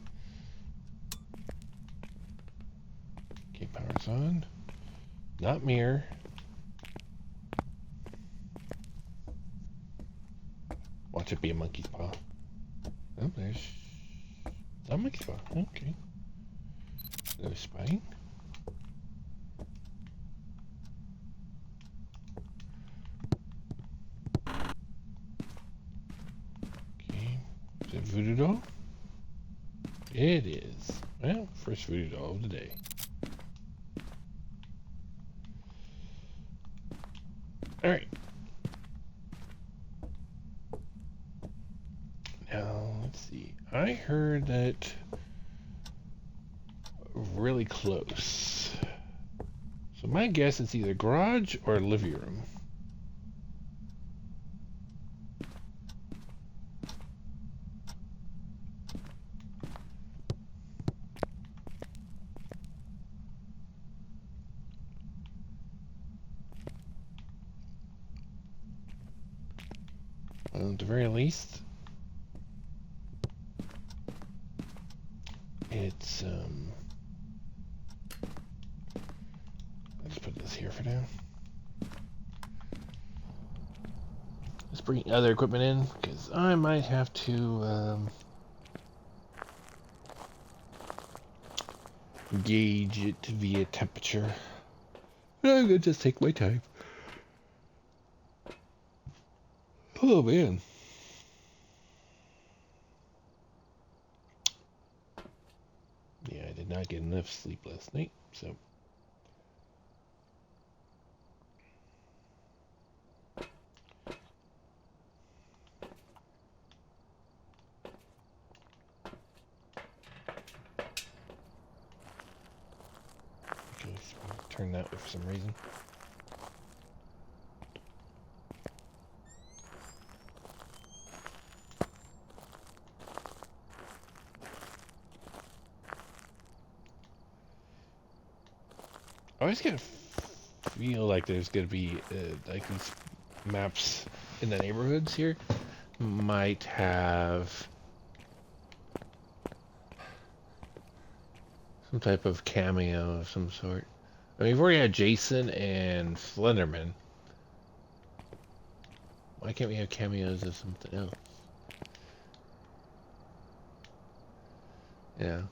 Okay, power's on. Not mirror. Watch it be a monkey's paw. Oh, there's a monkey's paw. Okay. No spine. Okay. Is it voodoo doll? It is. Well, first voodoo doll of the day. Alright. Now, let's see. I heard that really close. So my guess is either garage or living room. Well, at the very least, it's let's put this here for now. Let's bring other equipment in because I might have to gauge it via temperature. I'm gonna just take my time. Oh man. Yeah, I did not get enough sleep last night, so. turn that way for some reason. I always get a feel like there's gonna be like these maps in the neighborhoods here might have some type of cameo of some sort. I mean, we've already had Jason and Slenderman. Why can't we have cameos of something else? Yeah,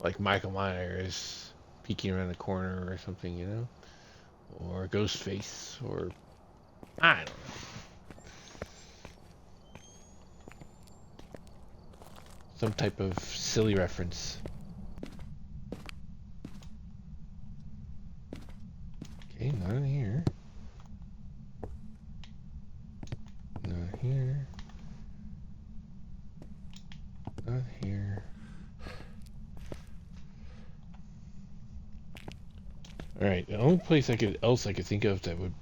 like Michael Myers peeking around the corner or something, you know? Or Ghostface, or I don't know. Some type of silly reference. Okay, not in here. Not here. Not here. Alright, the only place I could think of that would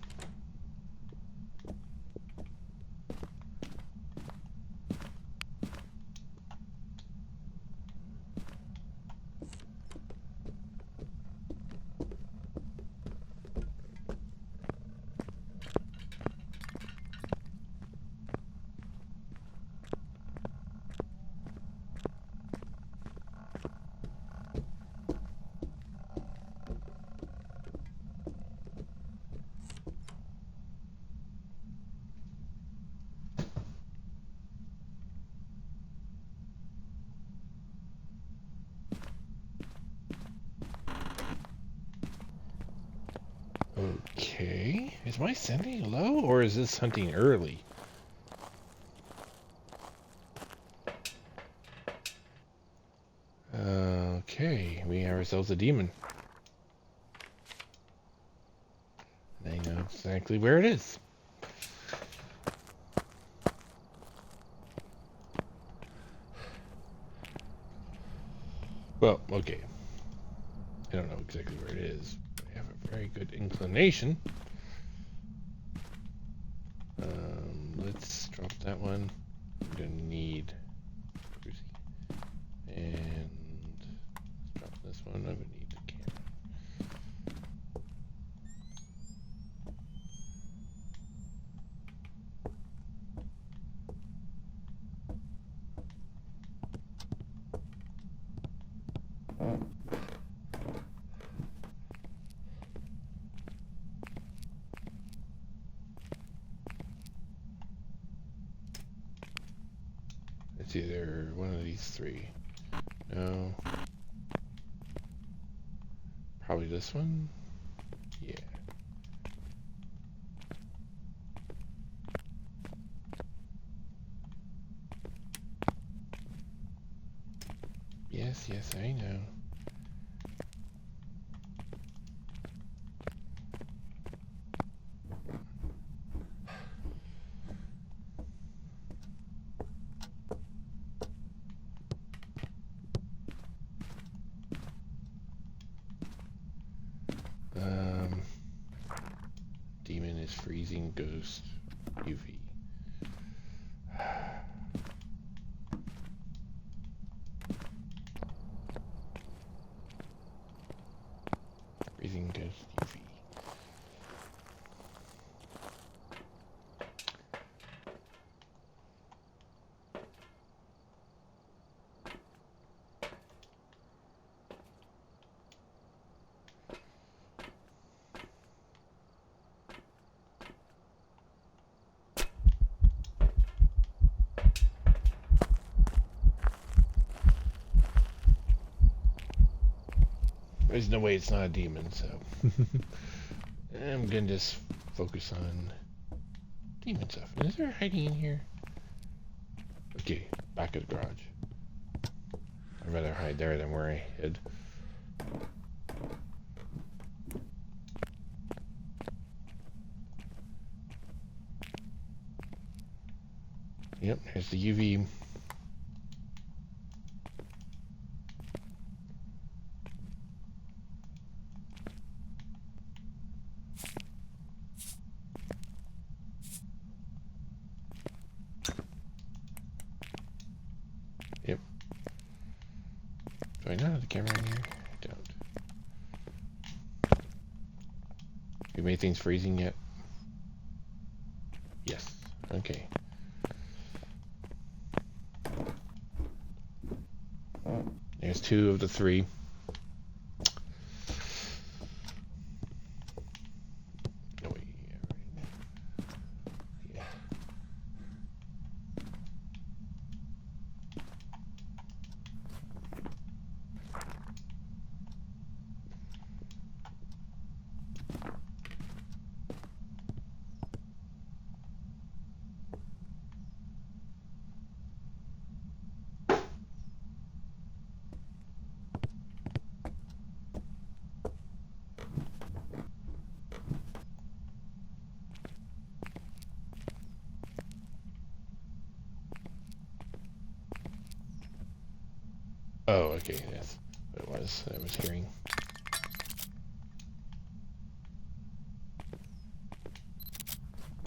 Okay. Is my sending low or is this hunting early? Okay, we have ourselves a demon. I know exactly where it is. Well, okay. I don't know exactly where it is, but I have a very good inclination. Let's drop that one. I'm gonna need and let's drop this one. I'm gonna need the camera. It's either one of these three. No. Probably this one? Yeah. Yes, yes, I know. Demon is freezing ghost UV. Freezing ghost UV. There's no way it's not a demon, so I'm gonna just focus on demon stuff. Is there hiding in here? Okay, back of the garage. I'd rather hide there than where I hid. Yep, here's the UV. camera in here? I don't. You made things freezing yet? Yes. Okay. There's 2 of the 3. Oh, wait, yeah. Oh, okay, that's what it was. I was hearing.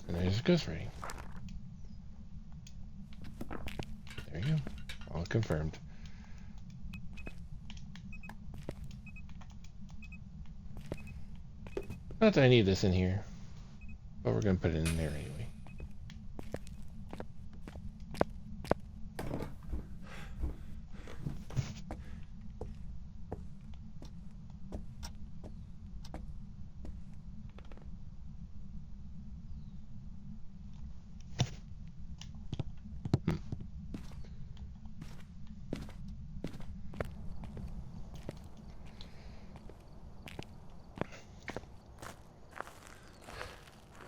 And there's a ghost writing. There you go. All confirmed. Not that I need this in here, but we're going to put it in there anyway.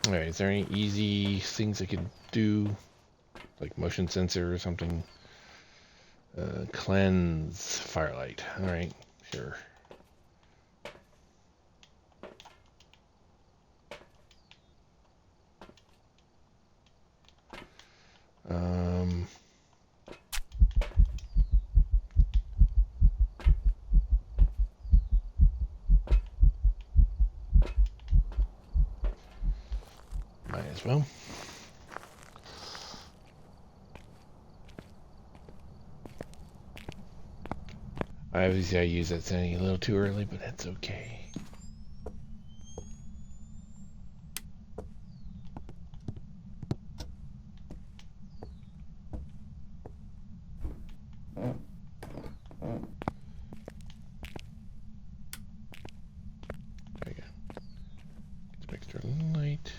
Alright, is there any easy things I could do? Like motion sensor or something? Cleanse firelight. Alright, sure. Might as well. Obviously I use that setting a little too early, but that's okay. There we go. Get some extra light.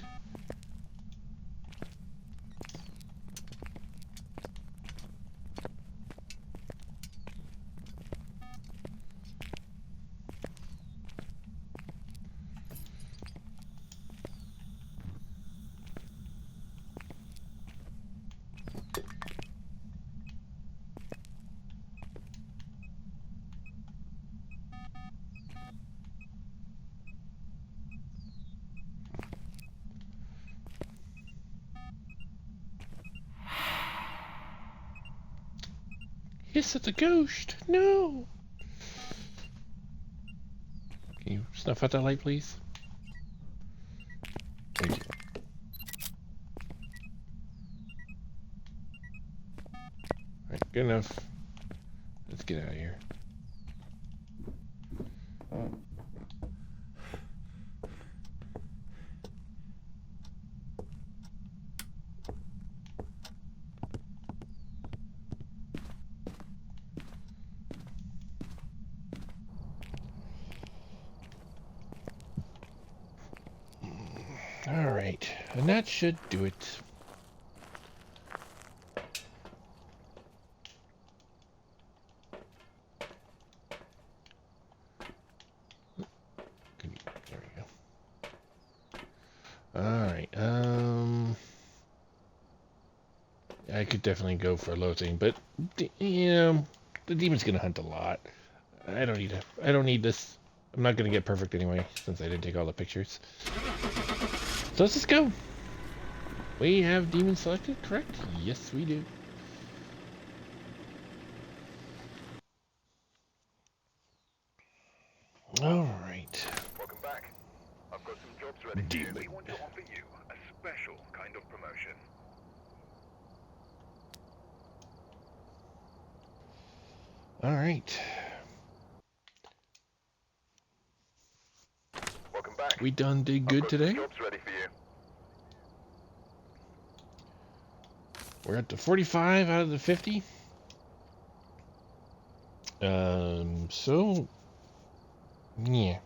Hiss at the ghost! No! Can you snuff out that light, please? Thank you. Alright, good enough. Let's get out of here. Alright, and that should do it. There we go. Alright, I could definitely go for a low thing, but, you know, the demon's gonna hunt a lot. I don't need this. I'm not gonna get perfect anyway, since I didn't take all the pictures. So let's just go. We have demon selected, correct? Yes, we do. Alright. Welcome back. I've got some jobs ready for you. We want to offer you a special kind of promotion. Alright. We done did good today. Job's ready for you. We're at the 45 out of the 50. So yeah.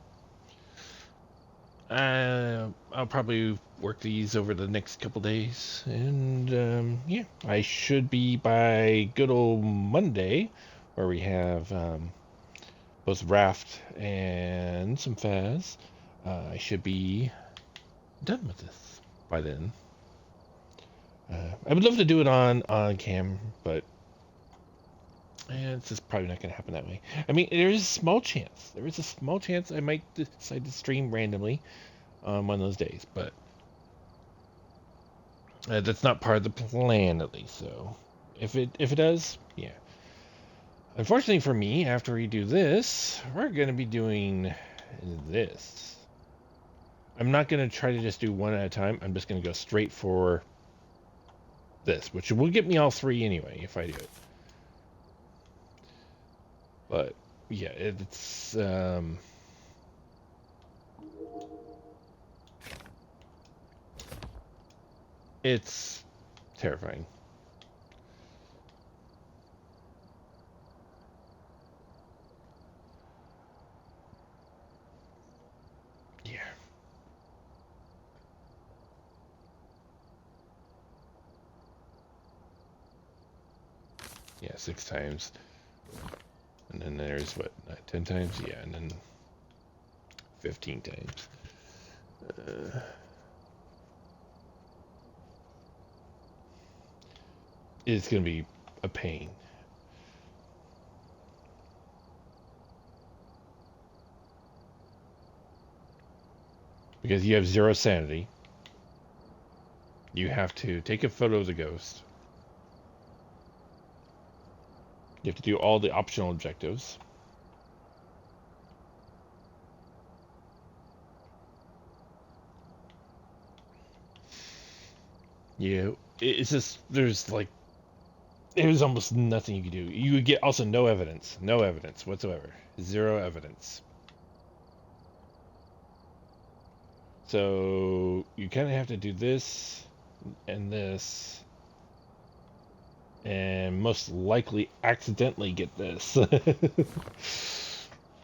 I'll probably work these over the next couple days, and yeah, I should be by good old Monday, where we have both Raft and some Phas. I should be done with this by then. I would love to do it on cam, but it's just probably not going to happen that way. I mean, there is a small chance. There is a small chance I might decide to stream randomly on one of those days, but that's not part of the plan, at least. So, if it does, yeah. Unfortunately for me, after we do this, we're going to be doing this. I'm not going to try to just do one at a time. I'm just going to go straight for this, which will get me all three anyway if I do it. But yeah, it's terrifying. Yeah. Yeah, 6 times. And then there's what, 10 times? Yeah, and then 15 times. It's going to be a pain. Because you have 0 sanity. You have to take a photo of the ghost. You have to do all the optional objectives. Yeah, it's just, there's almost nothing you can do. You would get also no evidence whatsoever. 0 evidence. So you kind of have to do this and this, and most likely accidentally get this. I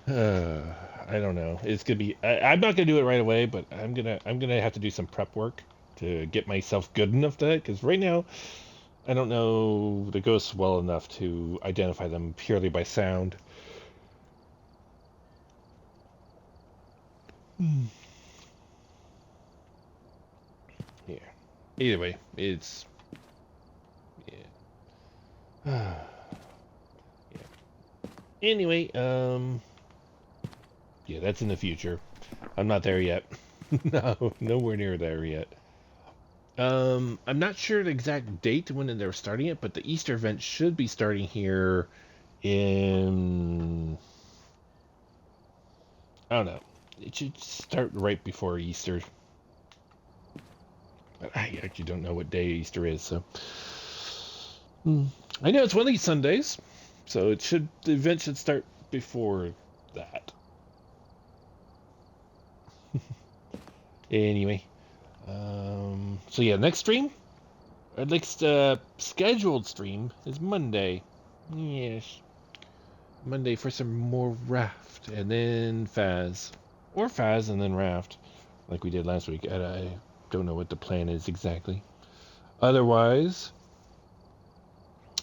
don't know. It's gonna be. I'm not gonna do it right away, but I'm gonna have to do some prep work to get myself good enough to it. Because right now, I don't know the ghosts well enough to identify them purely by sound. Yeah. Either way, it's yeah. Yeah. Anyway, yeah, that's in the future. I'm not there yet. No, nowhere near there yet. I'm not sure the exact date when they're starting it, but the Easter event should be starting here in, I don't know. It should start right before Easter. But I actually don't know what day Easter is, so. I know it's one of these Sundays, so the event should start before that. Anyway, so yeah, next stream, our next scheduled stream is Monday. Yes, Monday for some more Raft, and then Phas, or Phas and then Raft, like we did last week. And I don't know what the plan is exactly. Otherwise,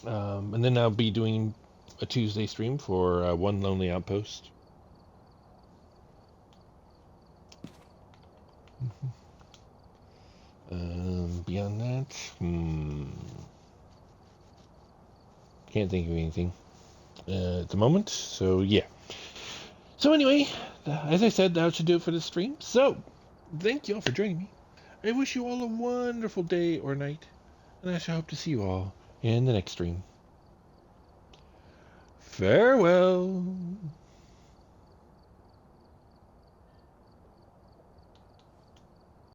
and then I'll be doing a Tuesday stream for One Lonely Outpost. Beyond that, can't think of anything at the moment. So yeah. So anyway, as I said, that should do it for this stream. So thank you all for joining me. I wish you all a wonderful day or night, and I shall hope to see you all in the next stream. Farewell.